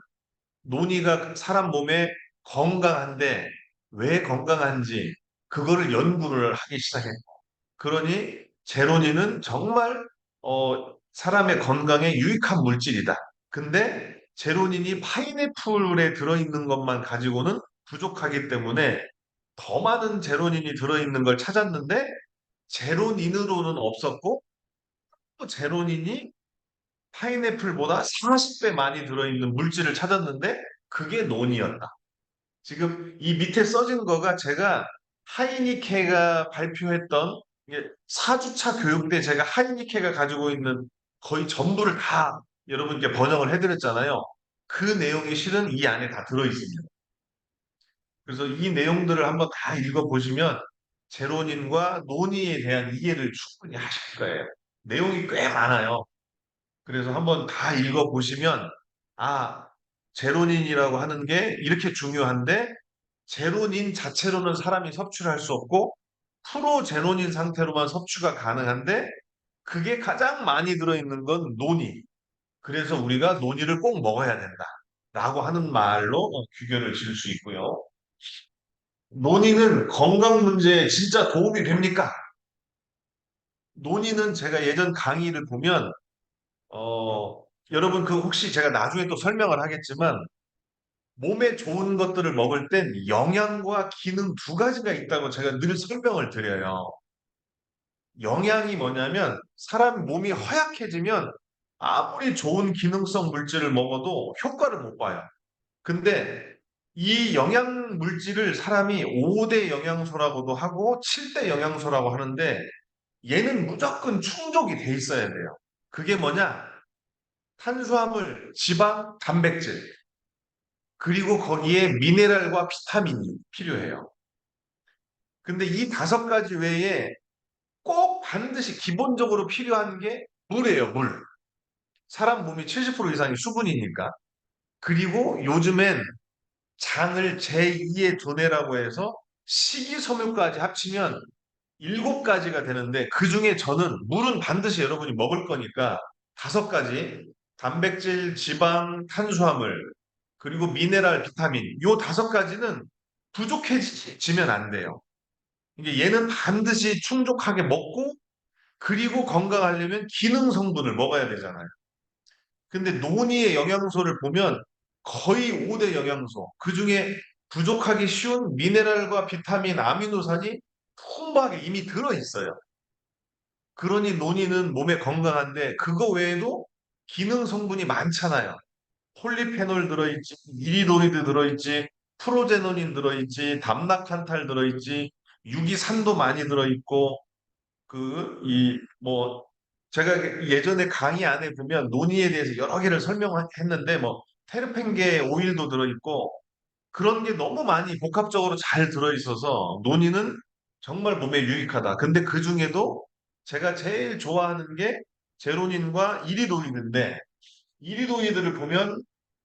논이가 사람 몸에 건강한데 왜 건강한지 그거를 연구를 하기 시작했고 그러니 제로닌은 정말 사람의 건강에 유익한 물질이다. 근데 제로닌이 파인애플에 들어있는 것만 가지고는 부족하기 때문에 더 많은 제로닌이 들어있는 걸 찾았는데 제로닌으로는 없었고 또 제로닌이 파인애플보다 40배 많이 들어있는 물질을 찾았는데 그게 논이었다. 지금 이 밑에 써진 거가 제가 하이니케가 발표했던 4주차 교육 때 제가 하이니케가 가지고 있는 거의 전부를 다 여러분께 번역을 해드렸잖아요. 그 내용이 실은 이 안에 다 들어있습니다. 그래서 이 내용들을 한번 다 읽어보시면 제로닌과 논의에 대한 이해를 충분히 하실 거예요. 내용이 꽤 많아요. 그래서 한번 다 읽어보시면 아, 제로닌이라고 하는 게 이렇게 중요한데 제로닌 자체로는 사람이 섭취를 할 수 없고 프로제로닌 상태로만 섭취가 가능한데 그게 가장 많이 들어있는 건 논이. 그래서 우리가 논이를 꼭 먹어야 된다. 라고 하는 말로 규결을 지을 수 있고요. 논이는 건강 문제에 진짜 도움이 됩니까? 논이는 제가 예전 강의를 보면 여러분 그 혹시 제가 나중에 또 설명을 하겠지만 몸에 좋은 것들을 먹을 땐 영양과 기능 두 가지가 있다고 제가 늘 설명을 드려요. 영양이 뭐냐면 사람 몸이 허약해지면 아무리 좋은 기능성 물질을 먹어도 효과를 못 봐요. 근데 이 영양 물질을 사람이 5대 영양소라고도 하고 7대 영양소라고 하는데 얘는 무조건 충족이 돼 있어야 돼요. 그게 뭐냐? 탄수화물, 지방, 단백질, 그리고 거기에 미네랄과 비타민이 필요해요. 근데 이 다섯 가지 외에 꼭 반드시 기본적으로 필요한 게 물이에요, 물. 사람 몸이 70% 이상이 수분이니까. 그리고 요즘엔 장을 제2의 두뇌라고 해서 식이섬유까지 합치면 7가지가 되는데 그 중에 저는 물은 반드시 여러분이 먹을 거니까 5가지 단백질, 지방, 탄수화물, 그리고 미네랄, 비타민, 요 다섯 가지는 부족해지면 안 돼요. 이게 얘는 반드시 충족하게 먹고, 그리고 건강하려면 기능 성분을 먹어야 되잖아요. 근데 논의의 영양소를 보면 거의 5대 영양소, 그 중에 부족하기 쉬운 미네랄과 비타민, 아미노산이 풍부하게 이미 들어있어요. 그러니 논의는 몸에 건강한데 그거 외에도 기능 성분이 많잖아요. 폴리페놀 들어있지, 이리도이드 들어있지, 프로제노닌 들어있지, 담락탄탈 들어있지, 유기산도 많이 들어있고, 제가 예전에 강의 안에 보면 논의에 대해서 여러 개를 설명했는데, 테르펜계 오일도 들어있고, 그런 게 너무 많이 복합적으로 잘 들어있어서 논의는 정말 몸에 유익하다. 근데 그 중에도 제가 제일 좋아하는 게 제로닌과 이리도이드인데, 이리도이드를 보면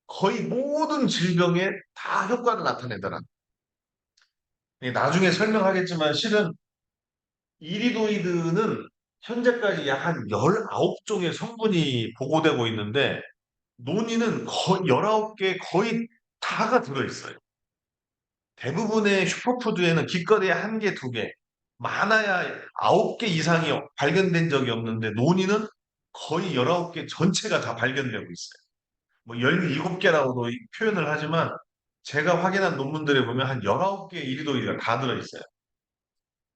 거의 모든 질병에 다 효과를 나타내더라. 나중에 설명하겠지만 실은 이리도이드는 현재까지 약 한 19종의 성분이 보고되고 있는데 논이는 거의 19개 거의 다가 들어있어요. 대부분의 슈퍼푸드에는 기껏해야 한 개, 두 개, 많아야 9개 이상이 발견된 적이 없는데 논이는 거의 19개 전체가 다 발견되고 있어요. 17개라고도 표현을 하지만 제가 확인한 논문들에 보면 한 19개의 이리도이드가 다 들어있어요.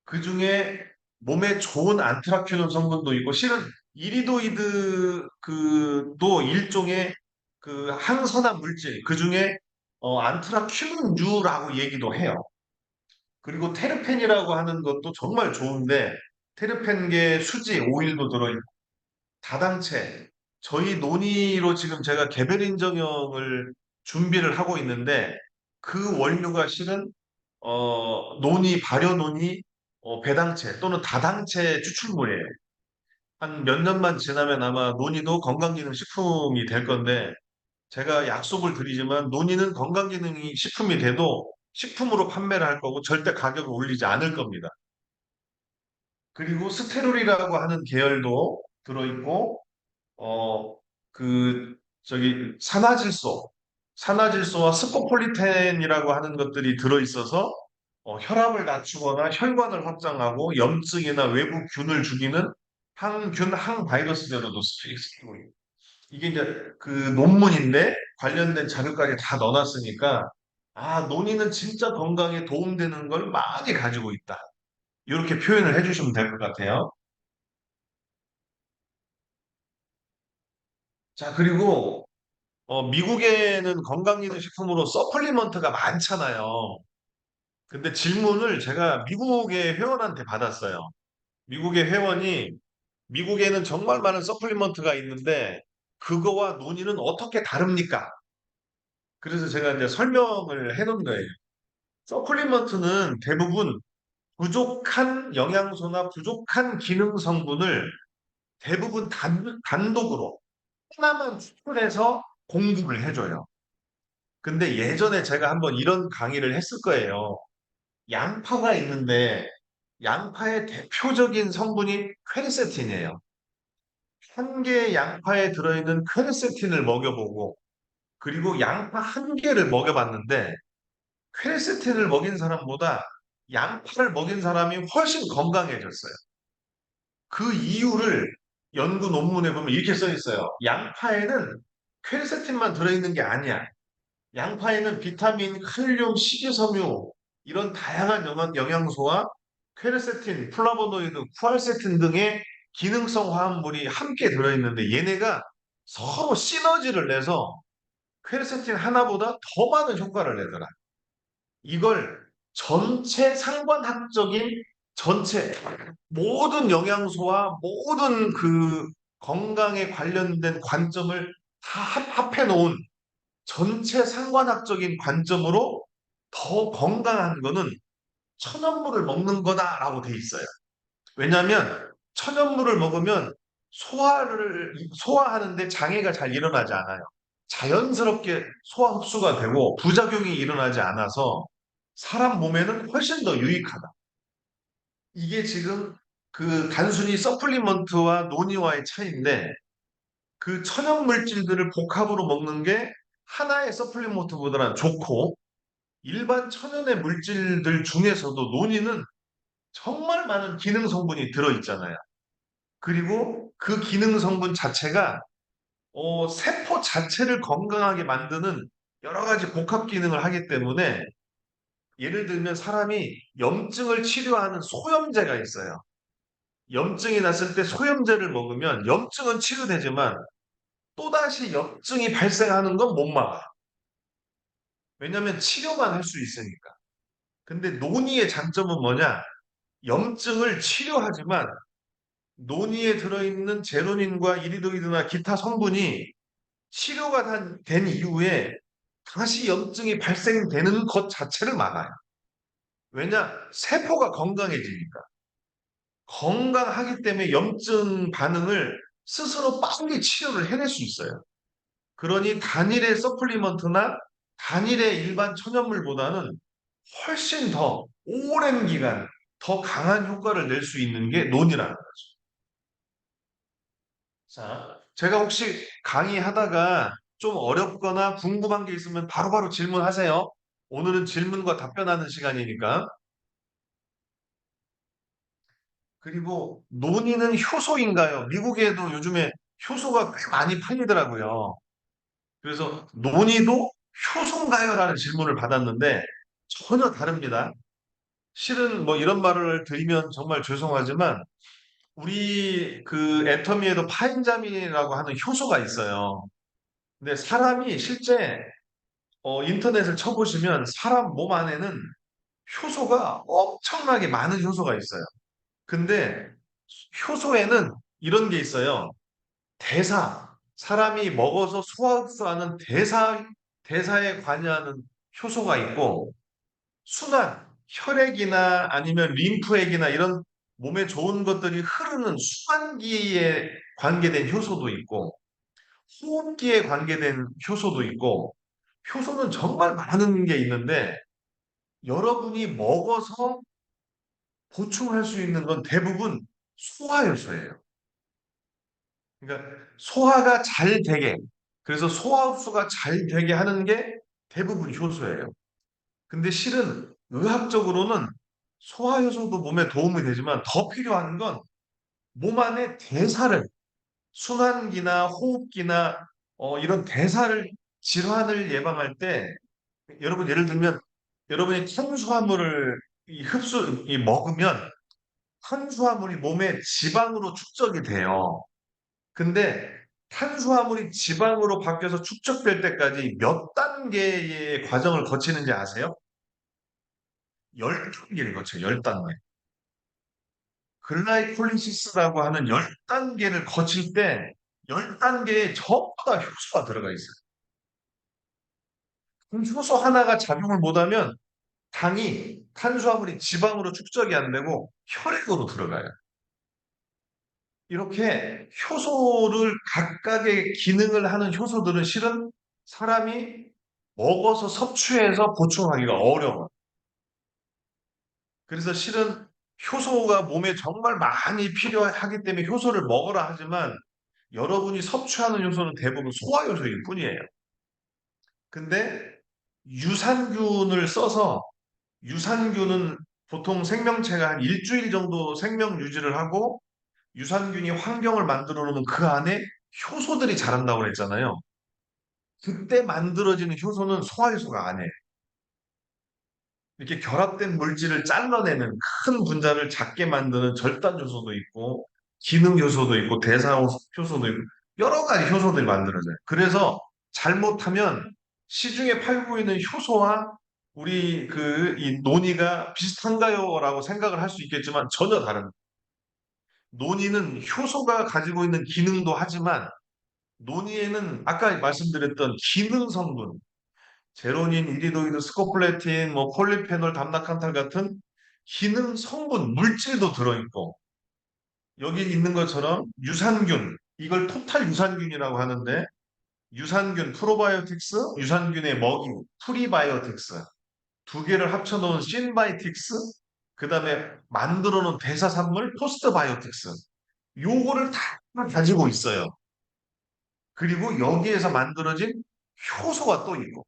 그 중에 몸에 좋은 안트라큐론 성분도 있고 실은 이리도이드 그도 일종의 그 항산화 물질 그 중에 안트라큐론류라고 얘기도 해요. 그리고 테르펜이라고 하는 것도 정말 좋은데 테르펜계 수지 오일도 들어있고 다당체 저희 논의로 지금 제가 개별 인정형을 준비를 하고 있는데 그 원료가 실은 논이 발효 논이 배당체 또는 다당체 추출물이에요. 한 몇 년만 지나면 아마 논이도 건강기능식품이 될 건데 제가 약속을 드리지만 논이는 건강기능이 식품이 돼도 식품으로 판매를 할 거고 절대 가격을 올리지 않을 겁니다. 그리고 스테롤이라고 하는 계열도 들어있고 어, 산화질소와 스코폴리텐이라고 하는 것들이 들어있어서 혈압을 낮추거나 혈관을 확장하고 염증이나 외부 균을 죽이는 항균, 항바이러스제로도 쓰이고 있고 이게 이제 그 논문인데 관련된 자료까지 다 넣어놨으니까 논의는 진짜 건강에 도움되는 걸 많이 가지고 있다. 이렇게 표현을 해주시면 될 것 같아요. 자, 그리고 미국에는 건강기능식품으로 서플리먼트가 많잖아요. 근데 질문을 제가 미국의 회원한테 받았어요. 미국의 회원이 미국에는 정말 많은 서플리먼트가 있는데 그거와 논의는 어떻게 다릅니까? 그래서 제가 이제 설명을 해놓은 거예요. 서플리먼트는 대부분 부족한 영양소나 부족한 기능 성분을 대부분 단독으로 하나만 추출해서 공급을 해줘요. 근데 예전에 제가 한번 이런 강의를 했을 거예요. 양파가 있는데 양파의 대표적인 성분이 퀘르세틴이에요. 한 개의 양파에 들어있는 퀘르세틴을 먹여보고 그리고 양파 한 개를 먹여봤는데 퀘르세틴을 먹인 사람보다 양파를 먹인 사람이 훨씬 건강해졌어요. 그 이유를 연구 논문에 보면 이렇게 써 있어요. 양파에는 퀘르세틴만 들어있는 게 아니야. 양파에는 비타민, 칼륨, 식이섬유 이런 다양한 영양소와 퀘르세틴, 플라보노이드, 쿠알세틴 등의 기능성 화합물이 함께 들어있는데 얘네가 서로 시너지를 내서 퀘르세틴 하나보다 더 많은 효과를 내더라. 이걸 전체 상관학적인 전체 모든 영양소와 모든 그 건강에 관련된 관점을 다 합해 놓은 전체 상관학적인 관점으로 더 건강한 거는 천연물을 먹는 거다라고 돼 있어요. 왜냐하면 천연물을 먹으면 소화하는데 장애가 잘 일어나지 않아요. 자연스럽게 소화 흡수가 되고 부작용이 일어나지 않아서 사람 몸에는 훨씬 더 유익하다. 이게 지금 그 단순히 서플리먼트와 논의와의 차이인데 그 천연 물질들을 복합으로 먹는 게 하나의 서플리먼트보다는 좋고 일반 천연의 물질들 중에서도 논의는 정말 많은 기능 성분이 들어있잖아요. 그리고 그 기능 성분 자체가 세포 자체를 건강하게 만드는 여러 가지 복합 기능을 하기 때문에 예를 들면 사람이 염증을 치료하는 소염제가 있어요. 염증이 났을 때 소염제를 먹으면 염증은 치료되지만 또다시 염증이 발생하는 건 못 막아. 왜냐하면 치료만 할 수 있으니까. 근데 논이의 장점은 뭐냐? 염증을 치료하지만 논이에 들어있는 제로닌과 이리도이드나 기타 성분이 치료가 된 이후에 다시 염증이 발생되는 것 자체를 막아요. 왜냐? 세포가 건강해지니까. 건강하기 때문에 염증 반응을 스스로 빨리 치료를 해낼 수 있어요. 그러니 단일의 서플리먼트나 단일의 일반 천연물보다는 훨씬 더 오랜 기간 더 강한 효과를 낼 수 있는 게 논이라는 거죠. 자, 제가 혹시 강의하다가 좀 어렵거나 궁금한 게 있으면 바로바로 질문하세요. 오늘은 질문과 답변하는 시간이니까. 그리고 논의는 효소인가요? 미국에도 요즘에 효소가 꽤 많이 팔리더라고요. 그래서 논의도 효소인가요? 라는 질문을 받았는데 전혀 다릅니다. 실은 뭐 이런 말을 드리면 정말 죄송하지만 우리 그 애터미에도 파인자민이라고 하는 효소가 있어요. 근데 사람이 실제 인터넷을 쳐보시면 사람 몸 안에는 효소가 엄청나게 많은 효소가 있어요. 근데 효소에는 이런 게 있어요. 대사, 사람이 먹어서 소화흡수하는 대사에 관여하는 효소가 있고, 순환, 혈액이나 아니면 림프액이나 이런 몸에 좋은 것들이 흐르는 순환기에 관계된 효소도 있고, 호흡기에 관계된 효소도 있고, 효소는 정말 많은 게 있는데, 여러분이 먹어서 보충할 수 있는 건 대부분 소화효소예요. 그러니까 소화가 잘 되게, 그래서 소화 흡수가 잘 되게 하는 게 대부분 효소예요. 근데 실은 의학적으로는 소화 효소도 몸에 도움이 되지만 더 필요한 건 몸 안의 대사를, 순환기나 호흡기나 이런 대사를 질환을 예방할 때 여러분 예를 들면 여러분이 탄수화물을 먹으면 탄수화물이 몸에 지방으로 축적이 돼요. 근데 탄수화물이 지방으로 바뀌어서 축적될 때까지 몇 단계의 과정을 거치는지 아세요? 10단계를 거쳐요. 10단계. 글라이콜리시스라고 하는 10단계를 거칠 때 10단계에 전부 다 효소가 들어가 있어요. 그럼 효소 하나가 작용을 못하면 탄수화물이 지방으로 축적이 안 되고 혈액으로 들어가요. 이렇게 효소를 각각의 기능을 하는 효소들은 실은 사람이 먹어서 섭취해서 보충하기가 어려워요. 그래서 실은 효소가 몸에 정말 많이 필요하기 때문에 효소를 먹으라 하지만 여러분이 섭취하는 효소는 대부분 소화효소일 뿐이에요. 근데 유산균을 써서 유산균은 보통 생명체가 한 일주일 정도 생명 유지를 하고 유산균이 환경을 만들어 놓으면 그 안에 효소들이 자란다고 그랬잖아요. 그때 만들어지는 효소는 소화효소가 아니에요. 이렇게 결합된 물질을 잘라내는 큰 분자를 작게 만드는 절단 효소도 있고, 기능 효소도 있고, 대사 효소도 있고, 여러 가지 효소들이 만들어져요. 그래서 잘못하면 시중에 팔고 있는 효소와 우리 이 논의가 비슷한가요? 라고 생각을 할 수 있겠지만 전혀 다릅니다. 논의는 효소가 가지고 있는 기능도 하지만 논의에는 아까 말씀드렸던 기능 성분, 제로닌, 이리도이드, 스코플레틴, 뭐 폴리페놀, 담나칸탈 같은 기능 성분, 물질도 들어있고 여기 있는 것처럼 유산균, 이걸 토탈 유산균이라고 하는데 유산균, 프로바이오틱스, 유산균의 먹이, 프리바이오틱스 두 개를 합쳐놓은 신바이틱스, 그 다음에 만들어 놓은 대사산물, 포스트바이오틱스 요거를 다 가지고 있어요. 그리고 여기에서 만들어진 효소가 또 있고.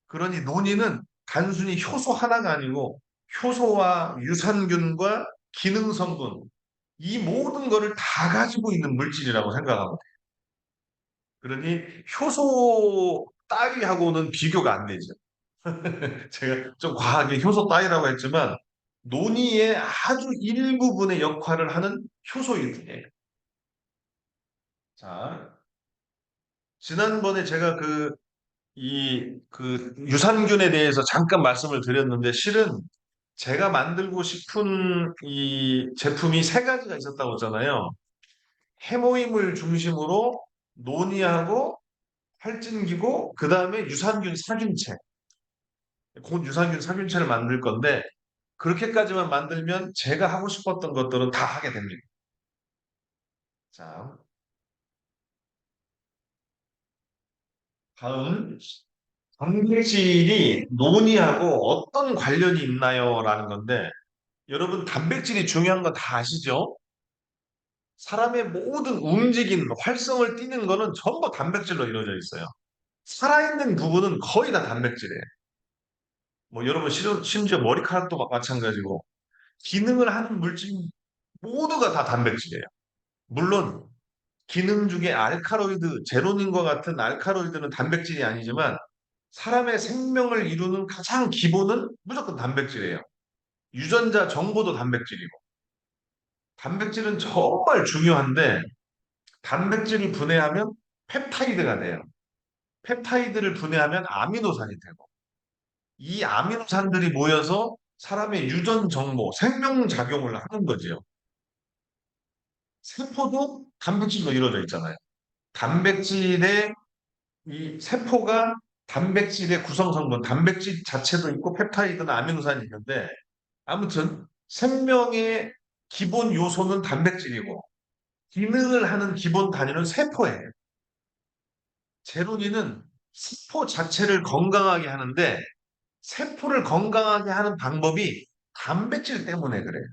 그러니 논의는 단순히 효소 하나가 아니고 효소와 유산균과 기능 성분, 이 모든 거를 다 가지고 있는 물질이라고 생각하고, 그러니 효소 따위하고는 비교가 안 되죠. 제가 좀 과하게 효소 따위라고 했지만 논의의 아주 일부분의 역할을 하는 효소이에요. 자, 지난번에 제가 그 유산균에 대해서 잠깐 말씀을 드렸는데, 실은 제가 만들고 싶은 이 제품이 세 가지가 있었다고 했잖아요. 해모임을 중심으로 논이하고 활진기고, 그 다음에 유산균 살균체, 곧 유산균 살균체를 만들 건데, 그렇게까지만 만들면 제가 하고 싶었던 것들은 다 하게 됩니다. 자, 다음, 단백질이 논이하고 어떤 관련이 있나요? 라는 건데, 여러분 단백질이 중요한 거 다 아시죠? 사람의 모든 움직임, 활성을 띠는 거는 전부 단백질로 이루어져 있어요. 살아있는 부분은 거의 다 단백질이에요. 뭐 여러분 심지어 머리카락도 마찬가지고, 기능을 하는 물질 모두가 다 단백질이에요. 물론 기능 중에 알카로이드, 제로닌과 같은 알카로이드는 단백질이 아니지만 사람의 생명을 이루는 가장 기본은 무조건 단백질이에요. 유전자 정보도 단백질이고. 단백질은 정말 중요한데, 단백질을 분해하면 펩타이드가 돼요. 펩타이드를 분해하면 아미노산이 되고, 이 아미노산들이 모여서 사람의 유전 정보, 생명작용을 하는 거지요. 세포도 단백질로 이루어져 있잖아요. 단백질의 이 세포가 단백질의 구성 성분, 단백질 자체도 있고 펩타이드나 아미노산이 있는데, 아무튼 생명의 기본 요소는 단백질이고 기능을 하는 기본 단위는 세포예요. 제로니는 세포 자체를 건강하게 하는데, 세포를 건강하게 하는 방법이 단백질 때문에 그래요.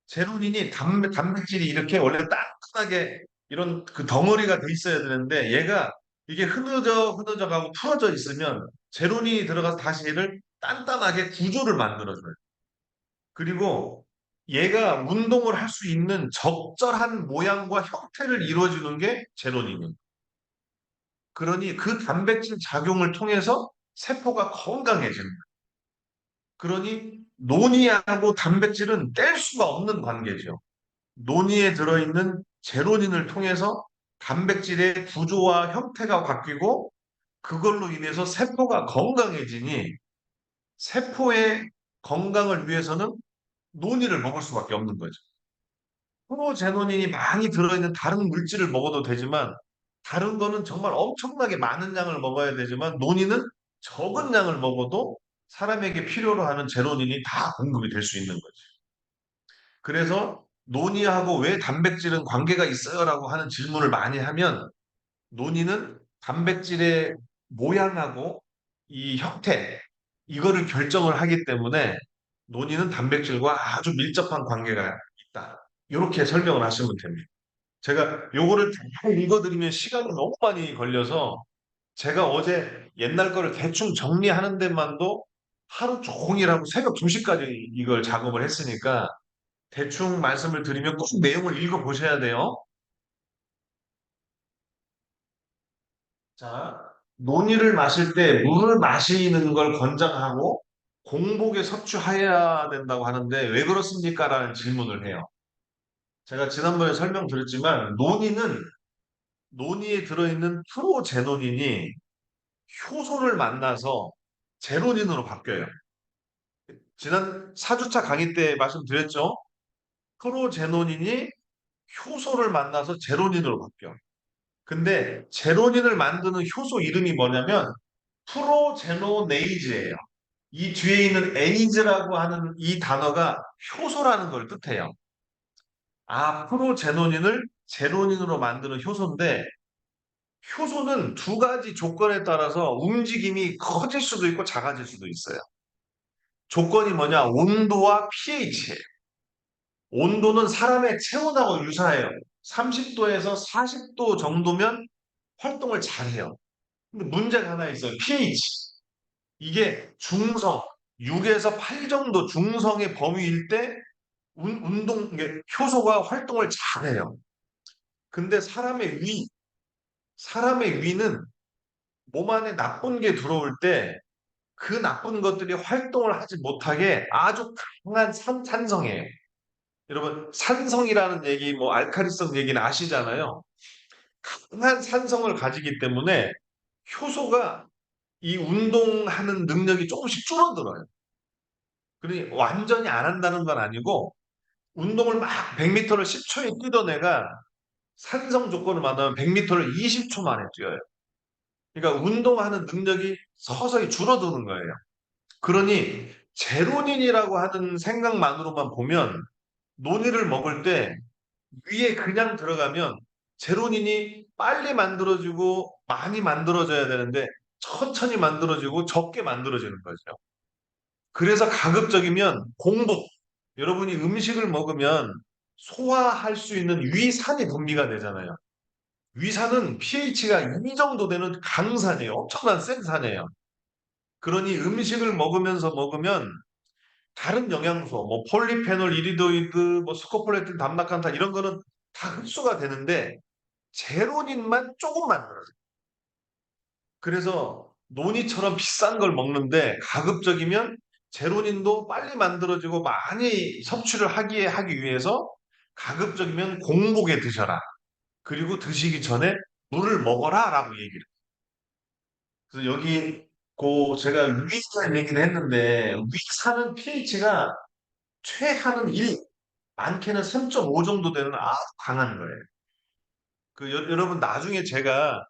제루닌이 단백질이 이렇게 원래 단단하게 이런 그 덩어리가 돼 있어야 되는데, 얘가 이게 흐느져 가고 풀어져 있으면 제루닌이 들어가서 다시 얘를 단단하게 구조를 만들어줘요. 그리고 얘가 운동을 할 수 있는 적절한 모양과 형태를 이루어주는 게 제로닌이에요. 그러니 그 단백질 작용을 통해서 세포가 건강해집니다. 그러니 논이하고 단백질은 뗄 수가 없는 관계죠. 논이에 들어있는 제로닌을 통해서 단백질의 구조와 형태가 바뀌고, 그걸로 인해서 세포가 건강해지니, 세포의 건강을 위해서는 논이를 먹을 수밖에 없는 거죠. 프로제노닌이 많이 들어있는 다른 물질을 먹어도 되지만, 다른 거는 정말 엄청나게 많은 양을 먹어야 되지만, 논이는 적은 양을 먹어도 사람에게 필요로 하는 제로닌이 다 공급이 될 수 있는 거죠. 그래서 논이하고 왜 단백질은 관계가 있어요라고 하는 질문을 많이 하면, 논이는 단백질의 모양하고 이 형태, 이거를 결정을 하기 때문에 논이는 단백질과 아주 밀접한 관계가 있다. 이렇게 설명을 하시면 됩니다. 제가 요거를 잘 읽어드리면 시간이 너무 많이 걸려서, 제가 어제 옛날 거를 대충 정리하는 데만도 하루 종일하고 새벽 2시까지 이걸 작업을 했으니까, 대충 말씀을 드리면 꼭 내용을 읽어보셔야 돼요. 자, 논이를 마실 때 물을 마시는 걸 권장하고 공복에 섭취해야 된다고 하는데 왜 그렇습니까? 라는 질문을 해요. 제가 지난번에 설명드렸지만, 논이에 들어있는 프로제노닌이 효소를 만나서 제로닌으로 바뀌어요. 지난 4주차 강의 때 말씀드렸죠? 프로제노닌이 효소를 만나서 제로닌으로 바뀌어요. 근데 제로닌을 만드는 효소 이름이 뭐냐면 프로제노네이즈예요. 이 뒤에 있는 에이즈라고 하는 이 단어가 효소라는 걸 뜻해요. 아, 프로제노닌을 제로닌으로 만드는 효소인데, 효소는 두 가지 조건에 따라서 움직임이 커질 수도 있고 작아질 수도 있어요. 조건이 뭐냐? 온도와 pH예요. 온도는 사람의 체온하고 유사해요. 30도에서 40도 정도면 활동을 잘해요. 근데 문제가 하나 있어요. pH. 이게 중성, 6에서 8 정도 중성의 범위일 때 이게 효소가 활동을 잘해요. 근데 사람의 위는 몸 안에 나쁜 게 들어올 때 그 나쁜 것들이 활동을 하지 못하게 아주 강한 산성이에요. 여러분, 산성이라는 얘기, 뭐, 알카리성 얘기는 아시잖아요. 강한 산성을 가지기 때문에 효소가 이 운동하는 능력이 조금씩 줄어들어요. 그러니 완전히 안 한다는 건 아니고, 운동을 막 100m를 10초에 뛰던 애가 산성 조건을 만나면 100m를 20초 만에 뛰어요. 그러니까 운동하는 능력이 서서히 줄어드는 거예요. 그러니 제로닌이라고 하는 생각만으로만 보면 논이를 먹을 때 위에 그냥 들어가면 제로닌이 빨리 만들어지고 많이 만들어져야 되는데 천천히 만들어지고 적게 만들어지는 거죠. 그래서 가급적이면 공복, 여러분이 음식을 먹으면 소화할 수 있는 위산이 분비가 되잖아요. 위산은 pH가 2 정도 되는 강산이에요. 엄청난 센 산이에요. 그러니 음식을 먹으면 다른 영양소, 뭐 폴리페놀, 이리도이드, 뭐 스코폴레틴, 담낙한탄 이런 거는 다 흡수가 되는데 제로닌만 조금 만들어져요. 그래서 논이처럼 비싼 걸 먹는데 가급적이면 제로닌도 빨리 만들어지고 많이 섭취를 하기 위해서 가급적이면 공복에 드셔라. 그리고 드시기 전에 물을 먹어라라고 얘기를. 그래서 여기 제가 위산 얘기를 했는데 위산은 pH가 최하는 1, 많게는 3.5 정도 되는 아주 강한 거예요. 여러분 나중에 제가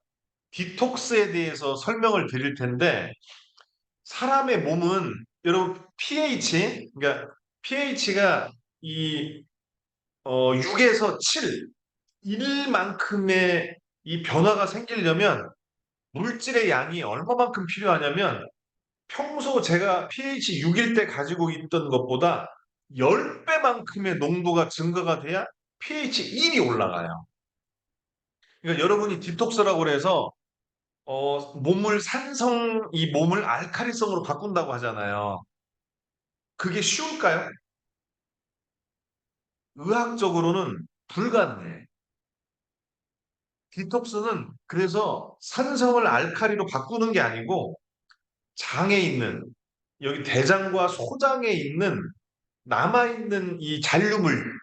디톡스에 대해서 설명을 드릴 텐데 사람의 몸은 여러분 그러니까 pH가 이 6에서 7, 1만큼의 이 변화가 생기려면 물질의 양이 얼마만큼 필요하냐면 평소 제가 pH 6일 때 가지고 있던 것보다 10배만큼의 농도가 증가가 돼야 pH 1이 올라가요. 그러니까 여러분이 디톡스라고 그래서 이 몸을 알카리성으로 바꾼다고 하잖아요. 그게 쉬울까요? 의학적으로는 불가능해. 디톡스는 그래서 산성을 알카리로 바꾸는 게 아니고 장에 있는 여기 대장과 소장에 있는 남아있는 이 잔류물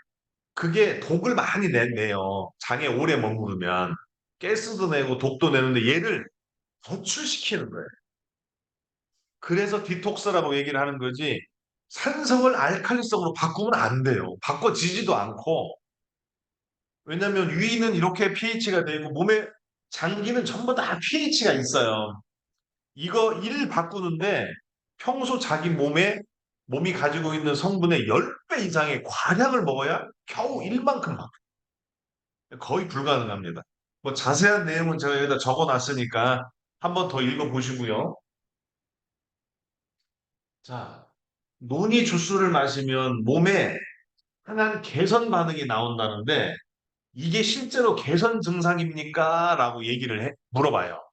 그게 독을 많이 내요. 장에 오래 머무르면 가스도 내고 독도 내는데 얘를 배출시키는 거예요. 그래서 디톡스라고 얘기를 하는 거지 산성을 알칼리성으로 바꾸면 안 돼요. 바꿔지지도 않고 왜냐하면 위는 이렇게 pH가 되고 몸에 장기는 전부 다 pH가 있어요. 이거 1 바꾸는데 평소 자기 몸이 가지고 있는 성분의 10배 이상의 과량을 먹어야 겨우 1만큼 바뀌어요. 거의 불가능합니다. 뭐 자세한 내용은 제가 여기다 적어 놨으니까 한번 더 읽어 보시고요. 자, 노니 주스를 마시면 몸에 흔한 개선 반응이 나온다는데 이게 실제로 개선 증상입니까? 라고 물어봐요.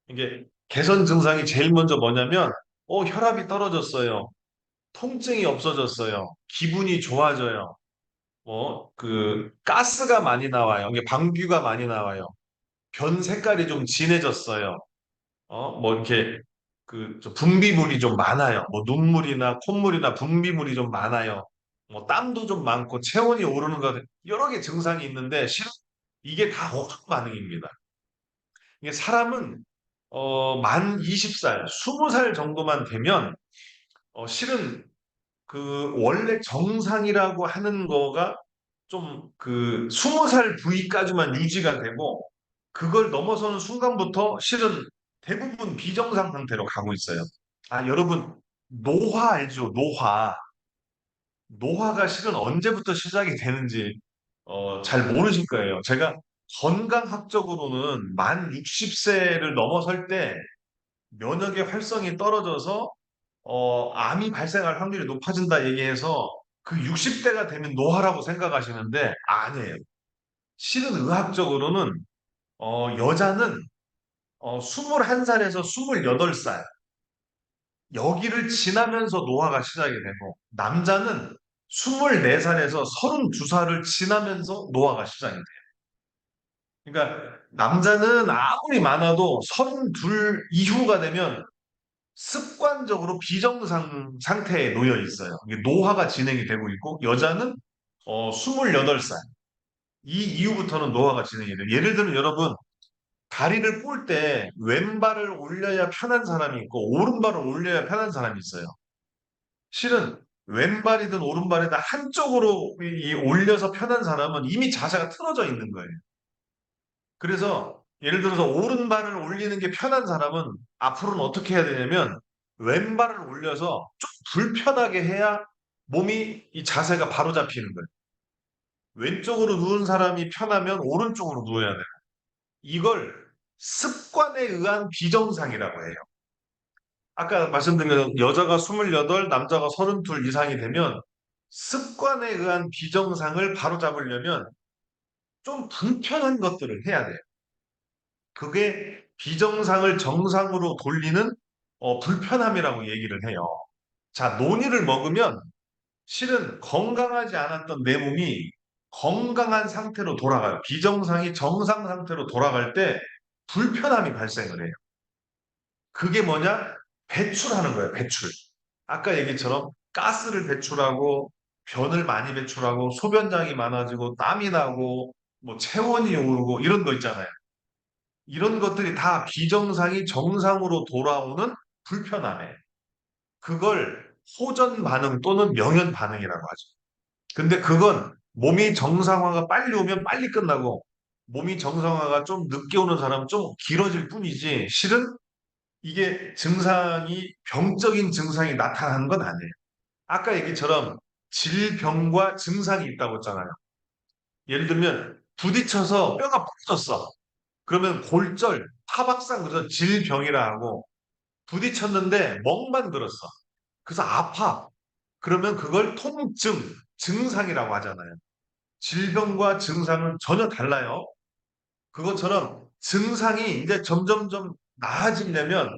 이게 개선 증상이 제일 먼저 뭐냐면 혈압이 떨어졌어요. 통증이 없어졌어요. 기분이 좋아져요. 가스가 많이 나와요. 이게 방귀가 많이 나와요. 변 색깔이 좀 진해졌어요. 이렇게 분비물이 좀 많아요. 뭐 눈물이나 콧물이나 분비물이 좀 많아요. 뭐 땀도 좀 많고 체온이 오르는 것 여러 개 증상이 있는데 실은 이게 다 호흡 반응입니다. 이게 사람은 만 20살, 20살 정도만 되면 실은 원래 정상이라고 하는 거가 좀 20살 부위까지만 유지가 되고 그걸 넘어서는 순간부터 실은 대부분 비정상 상태로 가고 있어요. 아, 여러분, 노화 알죠? 노화. 노화가 실은 언제부터 시작이 되는지 잘 모르실 거예요. 제가 건강학적으로는 만 60세를 넘어설 때 면역의 활성이 떨어져서 암이 발생할 확률이 높아진다 얘기해서 그 60대가 되면 노화라고 생각하시는데 아니에요. 실은 의학적으로는 여자는 21살에서 28살 여기를 지나면서 노화가 시작이 되고 남자는 24살에서 32살을 지나면서 노화가 시작이 돼요. 그러니까 남자는 아무리 많아도 32 이후가 되면 습관적으로 비정상 상태에 놓여 있어요. 이게 노화가 진행이 되고 있고 여자는 28살 이 이후부터는 노화가 진행이 돼요. 예를 들면 여러분 다리를 꿇을 때 왼발을 올려야 편한 사람이 있고 오른발을 올려야 편한 사람이 있어요. 실은 왼발이든 오른발이든 한쪽으로 올려서 편한 사람은 이미 자세가 틀어져 있는 거예요. 그래서 예를 들어서 오른발을 올리는 게 편한 사람은 앞으로는 어떻게 해야 되냐면 왼발을 올려서 좀 불편하게 해야 몸이 이 자세가 바로 잡히는 거예요. 왼쪽으로 누운 사람이 편하면 오른쪽으로 누워야 돼요. 이걸 습관에 의한 비정상이라고 해요. 아까 말씀드린 여자가 28, 남자가 32 이상이 되면 습관에 의한 비정상을 바로잡으려면 좀 불편한 것들을 해야 돼요. 그게 비정상을 정상으로 돌리는 불편함이라고 얘기를 해요. 자, 논이를 먹으면 실은 건강하지 않았던 내 몸이 건강한 상태로 돌아가요. 비정상이 정상 상태로 돌아갈 때 불편함이 발생을 해요. 그게 뭐냐? 배출하는 거예요, 배출. 아까 얘기처럼 가스를 배출하고 변을 많이 배출하고 소변장이 많아지고 땀이 나고 뭐 체온이 오르고 이런 거 있잖아요. 이런 것들이 다 비정상이 정상으로 돌아오는 불편함에 그걸 호전 반응 또는 명현 반응이라고 하죠. 근데 그건 몸이 정상화가 빨리 오면 빨리 끝나고 몸이 정상화가 좀 늦게 오는 사람은 좀 길어질 뿐이지 실은 이게 증상이 병적인 증상이 나타나는 건 아니에요. 아까 얘기처럼 질병과 증상이 있다고 했잖아요. 예를 들면 부딪혀서 뼈가 부러졌어. 그러면 골절, 타박상 그래서 질병이라 하고 부딪혔는데 멍만 들었어. 그래서 아파. 그러면 그걸 통증, 증상이라고 하잖아요. 질병과 증상은 전혀 달라요. 그것처럼 증상이 이제 점점점 나아지려면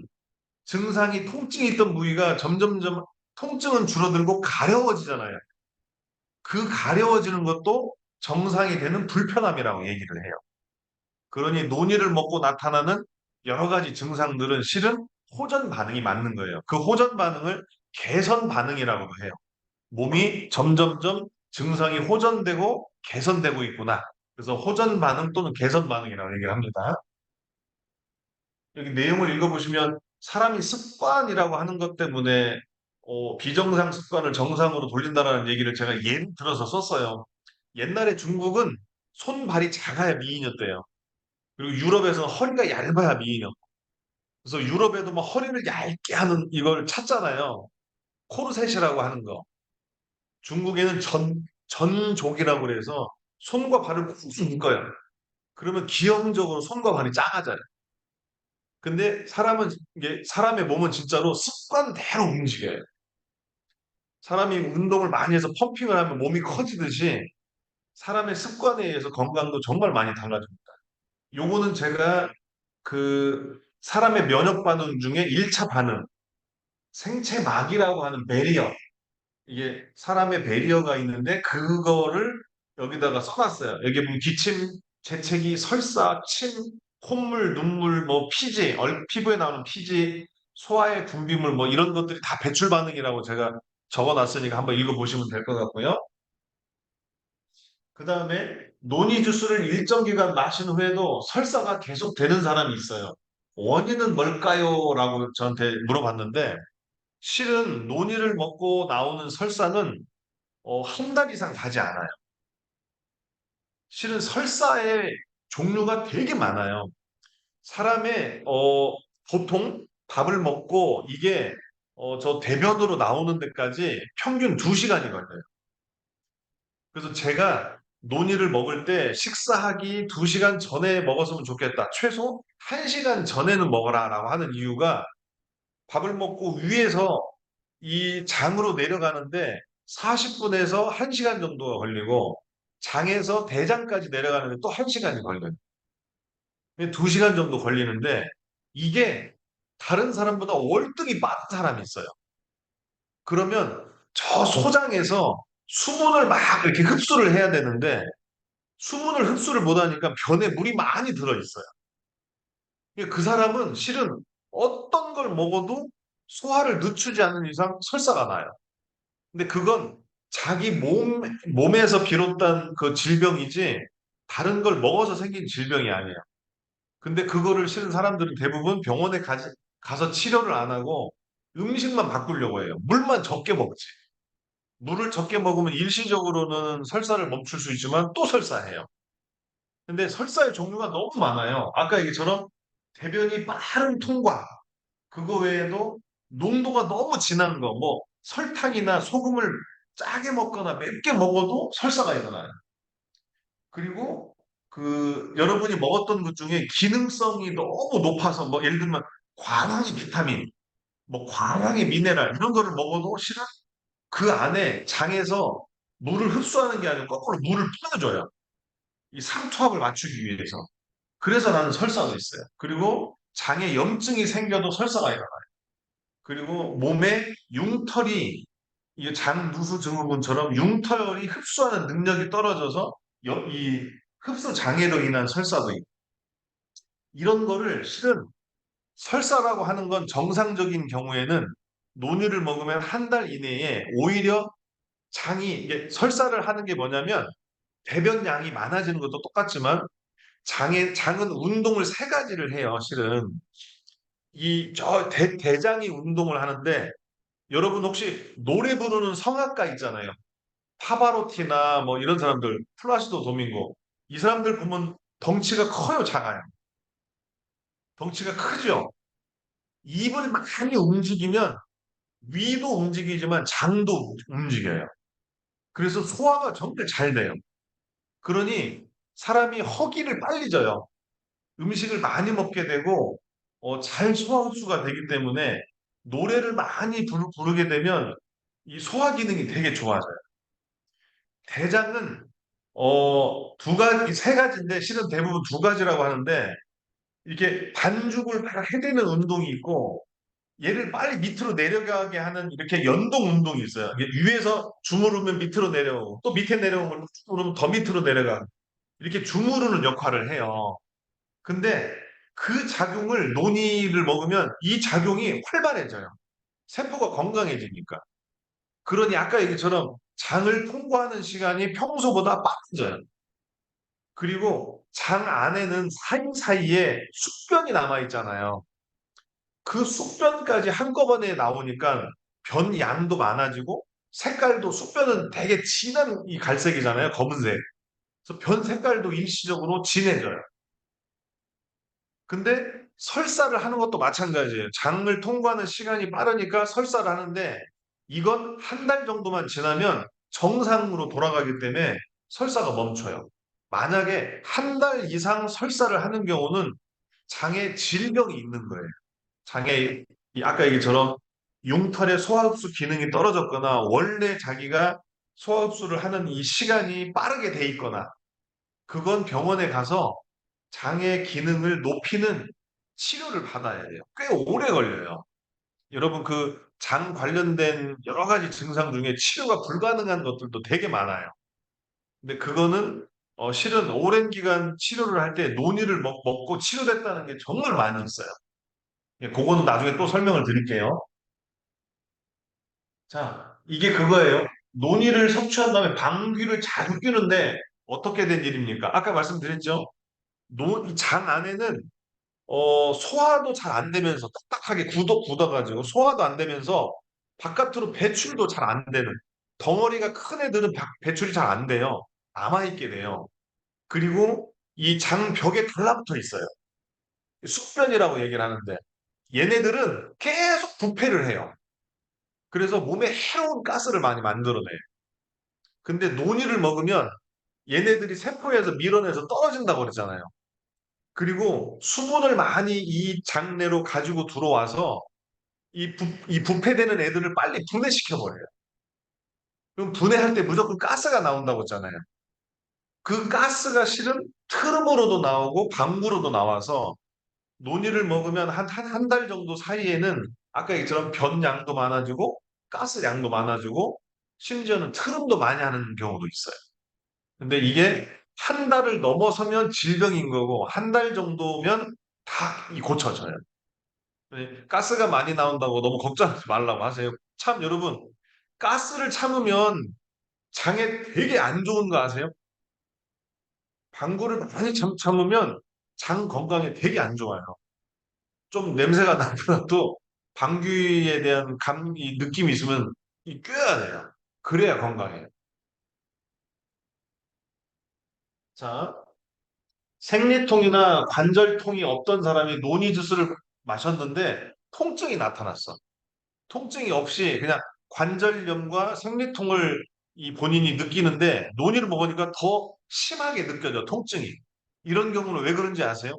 증상이 통증이 있던 부위가 점점점 통증은 줄어들고 가려워지잖아요. 그 가려워지는 것도 정상이 되는 불편함이라고 얘기를 해요. 그러니 논이를 먹고 나타나는 여러 가지 증상들은 실은 호전 반응이 맞는 거예요. 그 호전 반응을 개선 반응이라고도 해요. 몸이 점점점 증상이 호전되고 개선되고 있구나. 그래서 호전 반응 또는 개선 반응이라고 얘기를 합니다. 여기 내용을 읽어보시면 사람이 습관이라고 하는 것 때문에 비정상 습관을 정상으로 돌린다라는 얘기를 제가 예를 들어서 썼어요. 옛날에 중국은 손발이 작아야 미인이었대요. 그리고 유럽에서는 허리가 얇아야 미인이었고. 그래서 유럽에도 막 허리를 얇게 하는 이걸 찾잖아요. 코르셋이라고 하는 거. 중국에는 전족이라고 그래서 손과 발을 꾹 묶어요. 그러면 기형적으로 손과 발이 작아져요. 근데 사람은 이게 사람의 몸은 진짜로 습관대로 움직여요. 사람이 운동을 많이 해서 펌핑을 하면 몸이 커지듯이 사람의 습관에 의해서 건강도 정말 많이 달라집니다. 요거는 제가 그 사람의 면역 반응 중에 1차 반응, 생체막이라고 하는 베리어, 이게 사람의 베리어가 있는데 그거를 여기다가 써놨어요. 여기 보면 기침, 재채기, 설사, 침, 콧물, 눈물, 뭐 피지, 피부에 나오는 피지, 소화의 분비물 뭐 이런 것들이 다 배출 반응이라고 제가 적어놨으니까 한번 읽어보시면 될 것 같고요. 그 다음에 논이 주스를 일정 기간 마신 후에도 설사가 계속 되는 사람이 있어요. 원인은 뭘까요? 라고 저한테 물어봤는데 실은 논이를 먹고 나오는 설사는 한 달 이상 가지 않아요. 실은 설사의 종류가 되게 많아요. 사람의 보통 밥을 먹고 이게 저 대변으로 나오는 데까지 평균 2시간이 걸려요. 그래서 제가 논이를 먹을 때 식사하기 2시간 전에 먹었으면 좋겠다. 최소 1시간 전에는 먹어라라고 하는 이유가 밥을 먹고 위에서 이 장으로 내려가는데 40분에서 1시간 정도가 걸리고 장에서 대장까지 내려가는데 또 1시간이 걸려요. 2시간 정도 걸리는데 이게 다른 사람보다 월등히 빠른 사람이 있어요. 그러면 저 소장에서 수분을 막 이렇게 흡수를 해야 되는데 수분을 흡수를 못하니까 변에 물이 많이 들어있어요. 그 사람은 실은 어떤 걸 먹어도 소화를 늦추지 않는 이상 설사가 나요. 근데 그건 자기 몸에서 비롯된 그 질병이지 다른 걸 먹어서 생긴 질병이 아니에요. 근데 그거를 실은 사람들은 대부분 병원에 가서 치료를 안 하고 음식만 바꾸려고 해요. 물만 적게 먹지. 물을 적게 먹으면 일시적으로는 설사를 멈출 수 있지만 또 설사해요. 근데 설사의 종류가 너무 많아요. 아까 얘기처럼 대변이 빠른 통과, 그거 외에도 농도가 너무 진한 거, 뭐 설탕이나 소금을 짜게 먹거나 맵게 먹어도 설사가 일어나요. 그리고 여러분이 먹었던 것 중에 기능성이 너무 높아서 뭐 예를 들면 과당의 비타민, 뭐 과당의 미네랄 이런 거를 먹어도 실은 그 안에 장에서 물을 흡수하는 게 아니고 거꾸로 물을 뿌려줘요. 이 삼투압을 맞추기 위해서. 그래서 나는 설사도 있어요. 그리고 장에 염증이 생겨도 설사가 일어나요. 그리고 몸에 융털이 이 장누수 증후군처럼 융털이 흡수하는 능력이 떨어져서 이 흡수 장애로 인한 설사도 있고 이런 거를 실은 설사라고 하는 건 정상적인 경우에는 논유를 먹으면 한 달 이내에 오히려 이게 설사를 하는 게 뭐냐면 배변량이 많아지는 것도 똑같지만 장은 운동을 세 가지를 해요, 실은. 대장이 운동을 하는데 여러분 혹시 노래 부르는 성악가 있잖아요. 파바로티나 뭐 이런 사람들, 플라시도 도밍고. 이 사람들 보면 덩치가 커요, 작아요? 덩치가 크죠? 입을 많이 움직이면 위도 움직이지만 장도 움직여요. 그래서 소화가 정말 잘 돼요. 그러니 사람이 허기를 빨리 져요. 음식을 많이 먹게 되고 잘 소화 흡수가 되기 때문에 노래를 많이 부르게 되면 이 소화 기능이 되게 좋아져요. 대장은 두 가지, 세 가지인데 실은 대부분 두 가지라고 하는데 이렇게 반죽을 막 해대는 운동이 있고 얘를 빨리 밑으로 내려가게 하는 이렇게 연동 운동이 있어요. 이게 위에서 주무르면 밑으로 내려오고 또 밑에 내려오면 주무르면 더 밑으로 내려가고 이렇게 주무르는 역할을 해요. 근데 그 작용을 논이를 먹으면 이 작용이 활발해져요. 세포가 건강해지니까. 그러니 아까 얘기처럼 장을 통과하는 시간이 평소보다 빠르져요. 그리고 장 안에는 사이사이에 숙변이 남아있잖아요. 그 숙변까지 한꺼번에 나오니까 변 양도 많아지고 색깔도 숙변은 되게 진한 이 갈색이잖아요. 검은색. 그래서 변 색깔도 일시적으로 진해져요. 근데 설사를 하는 것도 마찬가지예요. 장을 통과하는 시간이 빠르니까 설사를 하는데 이건 한 달 정도만 지나면 정상으로 돌아가기 때문에 설사가 멈춰요. 만약에 한 달 이상 설사를 하는 경우는 장에 질병이 있는 거예요. 장에 아까 얘기처럼 융털의 소화흡수 기능이 떨어졌거나 원래 자기가 소화흡수를 하는 이 시간이 빠르게 돼 있거나 그건 병원에 가서 장의 기능을 높이는 치료를 받아야 돼요. 꽤 오래 걸려요. 여러분 그 장 관련된 여러 가지 증상 중에 치료가 불가능한 것들도 되게 많아요. 근데 그거는 실은 오랜 기간 치료를 할 때 논의를 먹고 치료됐다는 게 정말 많이 있어요. 예, 그거는 나중에 또 설명을 드릴게요. 자, 이게 그거예요. 논의를 섭취한 다음에 방귀를 자주 뀌는데 어떻게 된 일입니까? 아까 말씀드렸죠. 이장 안에는 소화도 잘 안 되면서 딱딱하게 굳어가지고 소화도 안 되면서 바깥으로 배출도 잘 안 되는 덩어리가 큰 애들은 배출이 잘 안 돼요. 남아있게 돼요. 그리고 이 장벽에 달라붙어 있어요. 숙변이라고 얘기를 하는데 얘네들은 계속 부패를 해요. 그래서 몸에 해로운 가스를 많이 만들어내요. 근데 논이를 먹으면 얘네들이 세포에서 밀어내서 떨어진다고 그랬잖아요. 그리고 수분을 많이 이 장내로 가지고 들어와서 이 부패되는 애들을 빨리 분해시켜버려요. 그럼 분해할 때 무조건 가스가 나온다고 했잖아요. 그 가스가 실은 트름으로도 나오고 방구로도 나와서 논이를 먹으면 한 달 정도 사이에는 아까 얘기처럼 변 양도 많아지고 가스 양도 많아지고 심지어는 트름도 많이 하는 경우도 있어요. 근데 이게 한 달을 넘어서면 질병인 거고 한 달 정도면 다 고쳐져요. 네, 가스가 많이 나온다고 너무 걱정하지 말라고 하세요. 참 여러분 가스를 참으면 장에 되게 안 좋은 거 아세요? 방구를 많이 참으면 장 건강에 되게 안 좋아요. 좀 냄새가 나더라도 방귀에 대한 이 느낌이 있으면 껴야 돼요. 그래야 건강해요. 자, 생리통이나 관절통이 없던 사람이 노니 주스를 마셨는데 통증이 나타났어. 통증이 없이 그냥 관절염과 생리통을 이 본인이 느끼는데 노니를 먹으니까 더 심하게 느껴져, 통증이. 이런 경우는 왜 그런지 아세요?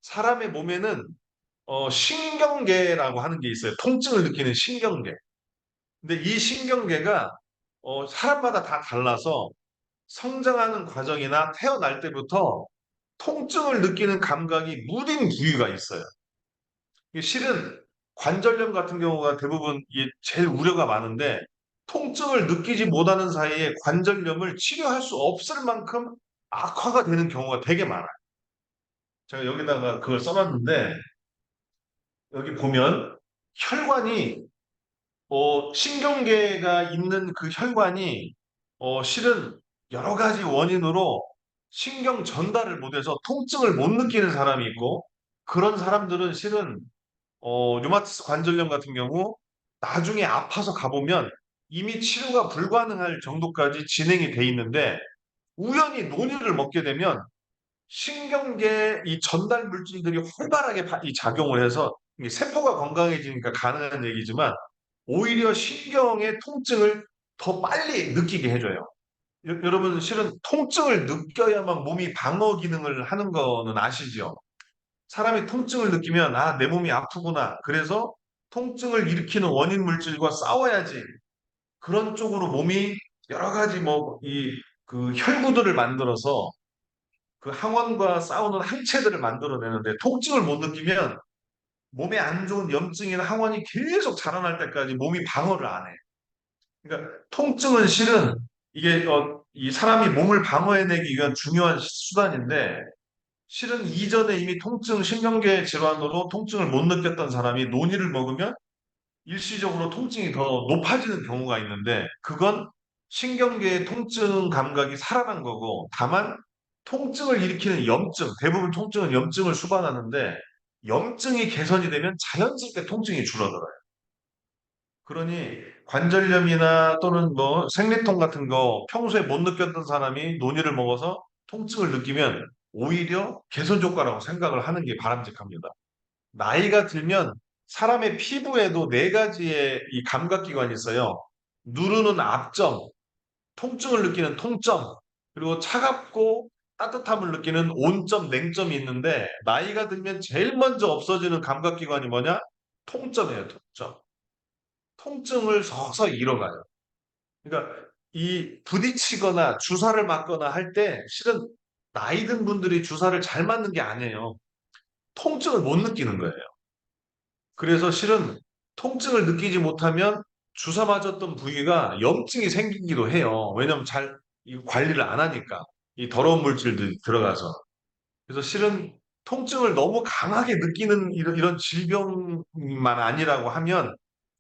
사람의 몸에는 신경계라고 하는 게 있어요. 통증을 느끼는 신경계. 근데 이 신경계가 사람마다 다 달라서 성장하는 과정이나 태어날 때부터 통증을 느끼는 감각이 무딘 부위가 있어요. 이게 실은 관절염 같은 경우가 대부분 이게 제일 우려가 많은데 통증을 느끼지 못하는 사이에 관절염을 치료할 수 없을 만큼 악화가 되는 경우가 되게 많아요. 제가 여기다가 그걸 써놨는데 여기 보면 혈관이 신경계가 있는 그 혈관이 실은 여러 가지 원인으로 신경 전달을 못해서 통증을 못 느끼는 사람이 있고 그런 사람들은 실은 류마티스 관절염 같은 경우 나중에 아파서 가보면 이미 치료가 불가능할 정도까지 진행이 돼 있는데 우연히 논유를 먹게 되면 신경계 이 전달 물질들이 활발하게 이 작용을 해서 이게 세포가 건강해지니까 가능한 얘기지만 오히려 신경의 통증을 더 빨리 느끼게 해줘요. 여러분 실은 통증을 느껴야만 몸이 방어 기능을 하는 거는 아시죠? 사람이 통증을 느끼면 아, 내 몸이 아프구나. 그래서 통증을 일으키는 원인 물질과 싸워야지. 그런 쪽으로 몸이 여러 가지 뭐 이 그 혈구들을 만들어서 그 항원과 싸우는 항체들을 만들어내는데 통증을 못 느끼면 몸에 안 좋은 염증이나 항원이 계속 자라날 때까지 몸이 방어를 안 해. 그러니까 통증은 실은 이게 이 사람이 몸을 방어해내기 위한 중요한 수단인데 실은 이전에 이미 통증, 신경계 질환으로 통증을 못 느꼈던 사람이 논이를 먹으면 일시적으로 통증이 더 높아지는 경우가 있는데 그건 신경계의 통증 감각이 살아난 거고 다만 통증을 일으키는 염증, 대부분 통증은 염증을 수반하는데 염증이 개선이 되면 자연스럽게 통증이 줄어들어요. 그러니 관절염이나 또는 뭐 생리통 같은 거 평소에 못 느꼈던 사람이 논이를 먹어서 통증을 느끼면 오히려 개선 효과라고 생각을 하는 게 바람직합니다. 나이가 들면 사람의 피부에도 네 가지의 이 감각기관이 있어요. 누르는 압점, 통증을 느끼는 통점, 그리고 차갑고 따뜻함을 느끼는 온점, 냉점이 있는데 나이가 들면 제일 먼저 없어지는 감각기관이 뭐냐? 통점이에요, 통점. 통증을 서서히 잃어가요. 그러니까 이 부딪히거나 주사를 맞거나 할 때 실은 나이 든 분들이 주사를 잘 맞는 게 아니에요. 통증을 못 느끼는 거예요. 그래서 실은 통증을 느끼지 못하면 주사 맞았던 부위가 염증이 생기기도 해요. 왜냐하면 잘 이 관리를 안 하니까 이 더러운 물질들이 들어가서. 그래서 실은 통증을 너무 강하게 느끼는 이런 질병만 아니라고 하면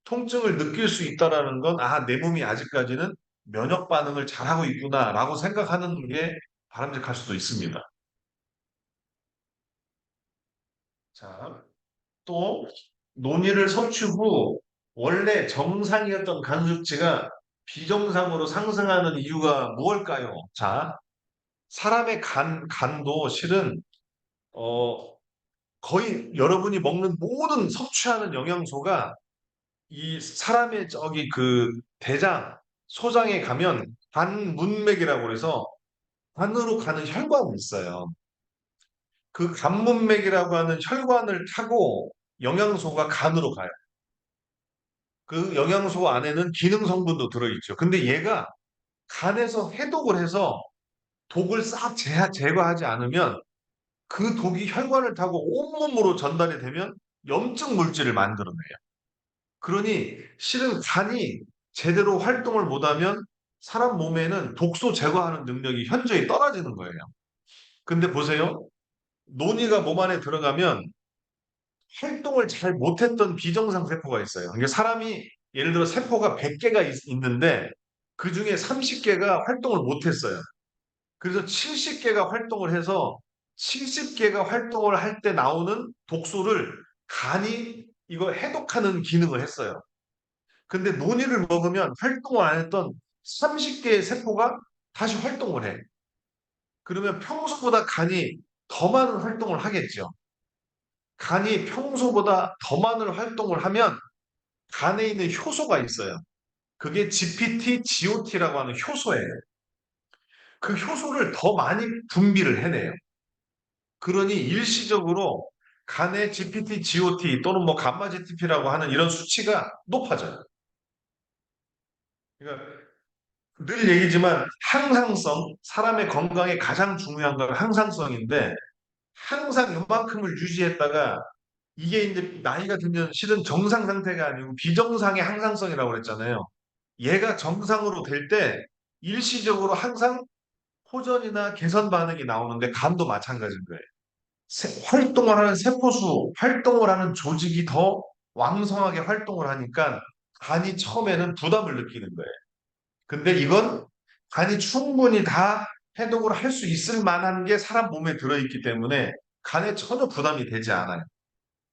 통증을 느낄 수 있다라는 건 아, 내 몸이 아직까지는 면역 반응을 잘하고 있구나라고 생각하는 게 바람직할 수도 있습니다. 자, 또 논의를 섭취 후 원래 정상이었던 간 수치가 비정상으로 상승하는 이유가 무엇일까요? 자, 사람의 간도 실은 어, 거의 여러분이 먹는 모든 섭취하는 영양소가 이 사람의 저기 그 대장, 소장에 가면 간 문맥이라고 해서 간으로 가는 혈관이 있어요. 그 간문맥이라고 하는 혈관을 타고 영양소가 간으로 가요. 그 영양소 안에는 기능 성분도 들어있죠. 근데 얘가 간에서 해독을 해서 독을 싹 제거하지 않으면 그 독이 혈관을 타고 온몸으로 전달이 되면 염증 물질을 만들어내요. 그러니 실은 간이 제대로 활동을 못하면 사람 몸에는 독소 제거하는 능력이 현저히 떨어지는 거예요. 근데 보세요. 논이가 몸 안에 들어가면 활동을 잘 못했던 비정상 세포가 있어요. 그러니까 사람이 예를 들어 세포가 100개가 있는데 그 중에 30개가 활동을 못했어요. 그래서 70개가 활동을 해서 70개가 활동을 할 때 나오는 독소를 간이 이거 해독하는 기능을 했어요. 근데 논이를 먹으면 활동을 안 했던 30개의 세포가 다시 활동을 해. 그러면 평소보다 간이 더 많은 활동을 하겠죠. 간이 평소보다 더 많은 활동을 하면 간에 있는 효소가 있어요. 그게 GPT, GOT라고 하는 효소예요. 그 효소를 더 많이 분비를 해내요. 그러니 일시적으로 간의 GPT, GOT 또는 뭐 감마 GTP라고 하는 이런 수치가 높아져요. 그러니까 늘 얘기지만 항상성, 사람의 건강에 가장 중요한 건 항상성인데 항상 이만큼을 유지했다가 이게 이제 나이가 들면 실은 정상 상태가 아니고 비정상의 항상성이라고 그랬잖아요. 얘가 정상으로 될 때 일시적으로 항상 호전이나 개선 반응이 나오는데 간도 마찬가지인 거예요. 활동을 하는 세포수, 활동을 하는 조직이 더 왕성하게 활동을 하니까 간이 처음에는 부담을 느끼는 거예요. 근데 이건 간이 충분히 다 해독을 할 수 있을 만한 게 사람 몸에 들어있기 때문에 간에 전혀 부담이 되지 않아요.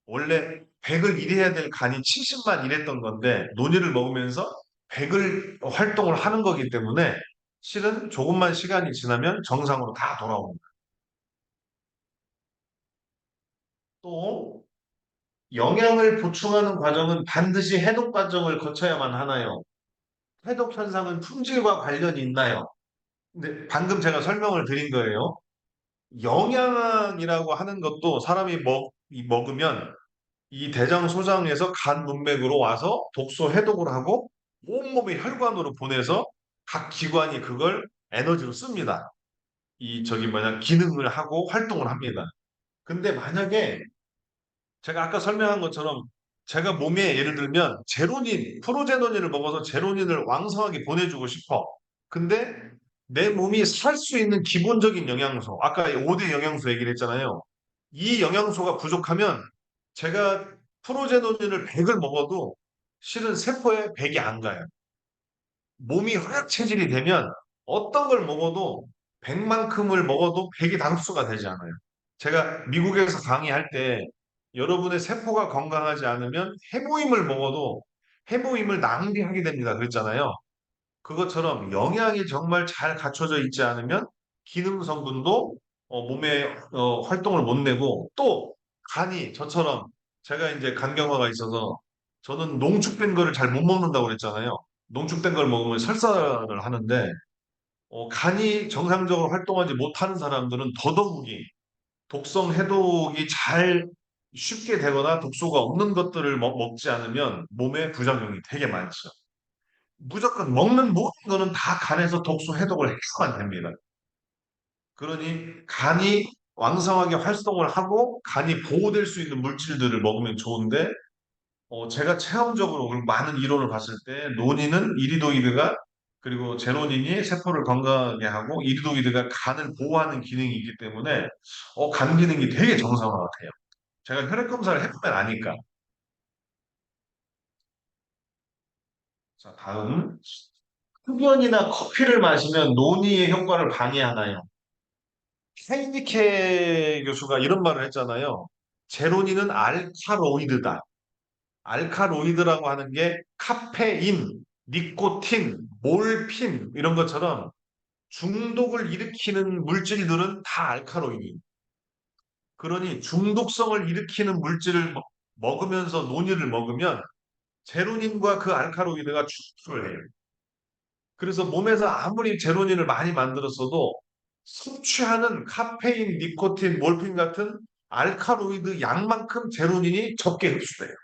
원래 100을 일해야 될 간이 70만 일했던 건데 논의를 먹으면서 100을 활동을 하는 거기 때문에 실은 조금만 시간이 지나면 정상으로 다 돌아옵니다. 또 영양을 보충하는 과정은 반드시 해독 과정을 거쳐야만 하나요? 해독 현상은 품질과 관련이 있나요? 근데 방금 제가 설명을 드린 거예요. 영양이라고 하는 것도 사람이 먹으면 이 대장 소장에서 간 문맥으로 와서 독소 해독을 하고 온몸의 혈관으로 보내서 각 기관이 그걸 에너지로 씁니다. 이 저기 뭐냐 기능을 하고 활동을 합니다. 근데 만약에 제가 아까 설명한 것처럼 제가 몸에 예를 들면 제로닌, 프로제노닌을 먹어서 제로닌을 왕성하게 보내주고 싶어. 근데 내 몸이 살 수 있는 기본적인 영양소, 아까 5대 영양소 얘기를 했잖아요. 이 영양소가 부족하면 제가 프로제노닌을 100을 먹어도 실은 세포에 100이 안 가요. 몸이 허약 체질이 되면 어떤 걸 먹어도 100만큼을 먹어도 100이 다 흡수가 되지 않아요. 제가 미국에서 강의할 때 여러분의 세포가 건강하지 않으면 해모임을 먹어도 해모임을 낭비하게 됩니다. 그랬잖아요. 그것처럼 영양이 정말 잘 갖춰져 있지 않으면 기능 성분도 몸에 활동을 못 내고 또 간이 저처럼 제가 이제 간경화가 있어서 저는 농축된 거를 잘 못 먹는다고 그랬잖아요. 농축된 걸 먹으면 설사를 하는데 간이 정상적으로 활동하지 못하는 사람들은 더더욱이 독성 해독이 잘 쉽게 되거나 독소가 없는 것들을 먹지 않으면 몸에 부작용이 되게 많죠. 무조건 먹는 모든 거는 다 간에서 독소 해독을 해야만 됩니다. 그러니 간이 왕성하게 활동을 하고 간이 보호될 수 있는 물질들을 먹으면 좋은데 제가 체험적으로 그리고 많은 이론을 봤을 때 논인은 이리도이드가 그리고 제로닌이 세포를 건강하게 하고 이리도이드가 간을 보호하는 기능이 있기 때문에 간 기능이 되게 정상화 같아요. 제가 혈액 검사를 해보면 아니까. 자, 다음 흡연이나 커피를 마시면 논이의 효과를 방해하나요? 하이니케 교수가 이런 말을 했잖아요. 제로닌은 알카로이드다. 알카로이드라고 하는 게 카페인, 니코틴, 몰핀 이런 것처럼 중독을 일으키는 물질들은 다 알카로이드. 그러니 중독성을 일으키는 물질을 먹으면서 논이를 먹으면 제로닌과 그 알카로이드가 축소를 해요. 그래서 몸에서 아무리 제로닌을 많이 만들었어도 섭취하는 카페인, 니코틴, 몰핀 같은 알카로이드 양만큼 제로닌이 적게 흡수돼요.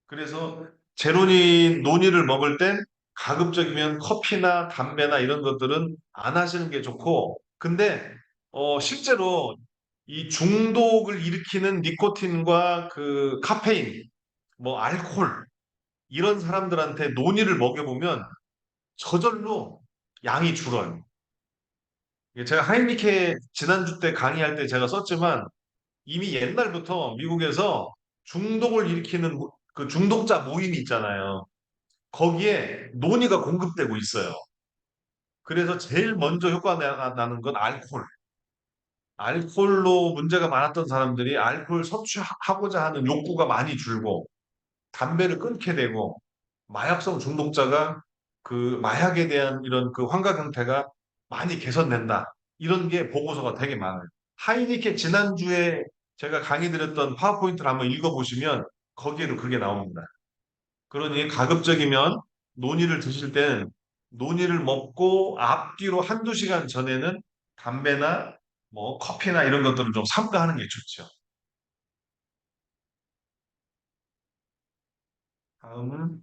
그래서 제로닌 논이를 먹을 땐 가급적이면 커피나 담배나 이런 것들은 안 하시는 게 좋고, 근데 실제로 이 중독을 일으키는 니코틴과 그 카페인, 뭐 알코올 이런 사람들한테 논이를 먹여보면 저절로 양이 줄어요. 이게 제가 하이니케 지난주 때 강의할 때 제가 썼지만 이미 옛날부터 미국에서 중독을 일으키는 그 중독자 모임이 있잖아요. 거기에 논이가 공급되고 있어요. 그래서 제일 먼저 효과가 나는 건 알코올. 알코올로 문제가 많았던 사람들이 알코올 섭취하고자 하는 욕구가 많이 줄고 담배를 끊게 되고 마약성 중독자가 그 마약에 대한 이런 그 환각 형태가 많이 개선된다. 이런 게 보고서가 되게 많아요. 하이니케 지난주에 제가 강의 드렸던 파워포인트를 한번 읽어보시면 거기에도 그게 나옵니다. 그러니 가급적이면 논이를 드실 때는 논이를 먹고 앞뒤로 한두 시간 전에는 담배나 뭐 커피나 이런 것들을 좀 삼가하는 게 좋죠. 다음은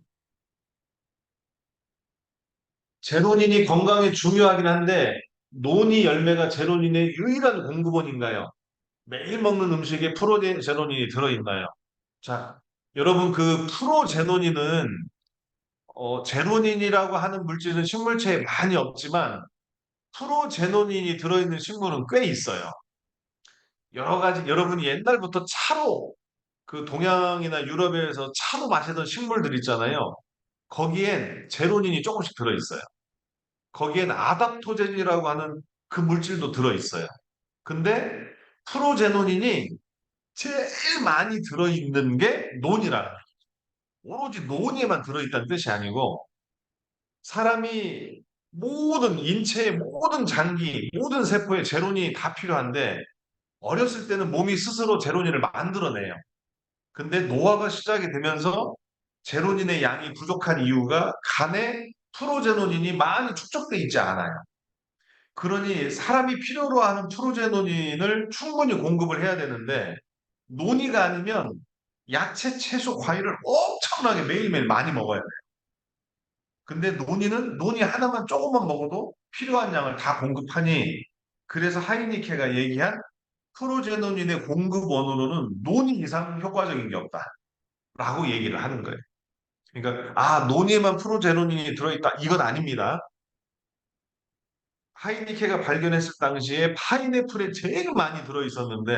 제로닌이 건강에 중요하긴 한데 논이 열매가 제로닌의 유일한 공급원인가요? 매일 먹는 음식에 프로제로닌이 들어있나요? 자, 여러분 그 프로제노닌은 제로닌이라고 하는 물질은 식물체에 많이 없지만 프로제노닌이 들어있는 식물은 꽤 있어요. 여러 가지 여러분이 옛날부터 차로 그 동양이나 유럽에서 차로 마시던 식물들 있잖아요. 거기엔 제로닌이 조금씩 들어있어요. 거기엔 아답토젠이라고 하는 그 물질도 들어있어요. 근데 프로제노닌이 제일 많이 들어있는 게 논이라는 거예요. 오로지 논에만 들어있다는 뜻이 아니고 사람이 모든 인체의 모든 장기, 모든 세포에 제로닌이 다 필요한데 어렸을 때는 몸이 스스로 제로닌을 만들어내요. 근데 노화가 시작이 되면서 제로닌의 양이 부족한 이유가 간에 프로제노닌이 많이 축적돼 있지 않아요. 그러니 사람이 필요로 하는 프로제노닌을 충분히 공급을 해야 되는데 논이가 아니면 야채, 채소, 과일을 엄청나게 매일매일 많이 먹어야 돼요. 근데 논이 하나만 조금만 먹어도 필요한 양을 다 공급하니 그래서 하이니케가 얘기한 프로제노닌의 공급원으로는 논이 이상 효과적인 게 없다라고 얘기를 하는 거예요. 그러니까 논에만 프로제노닌이 들어있다 이건 아닙니다. 하이니케가 발견했을 당시에 파인애플에 제일 많이 들어있었는데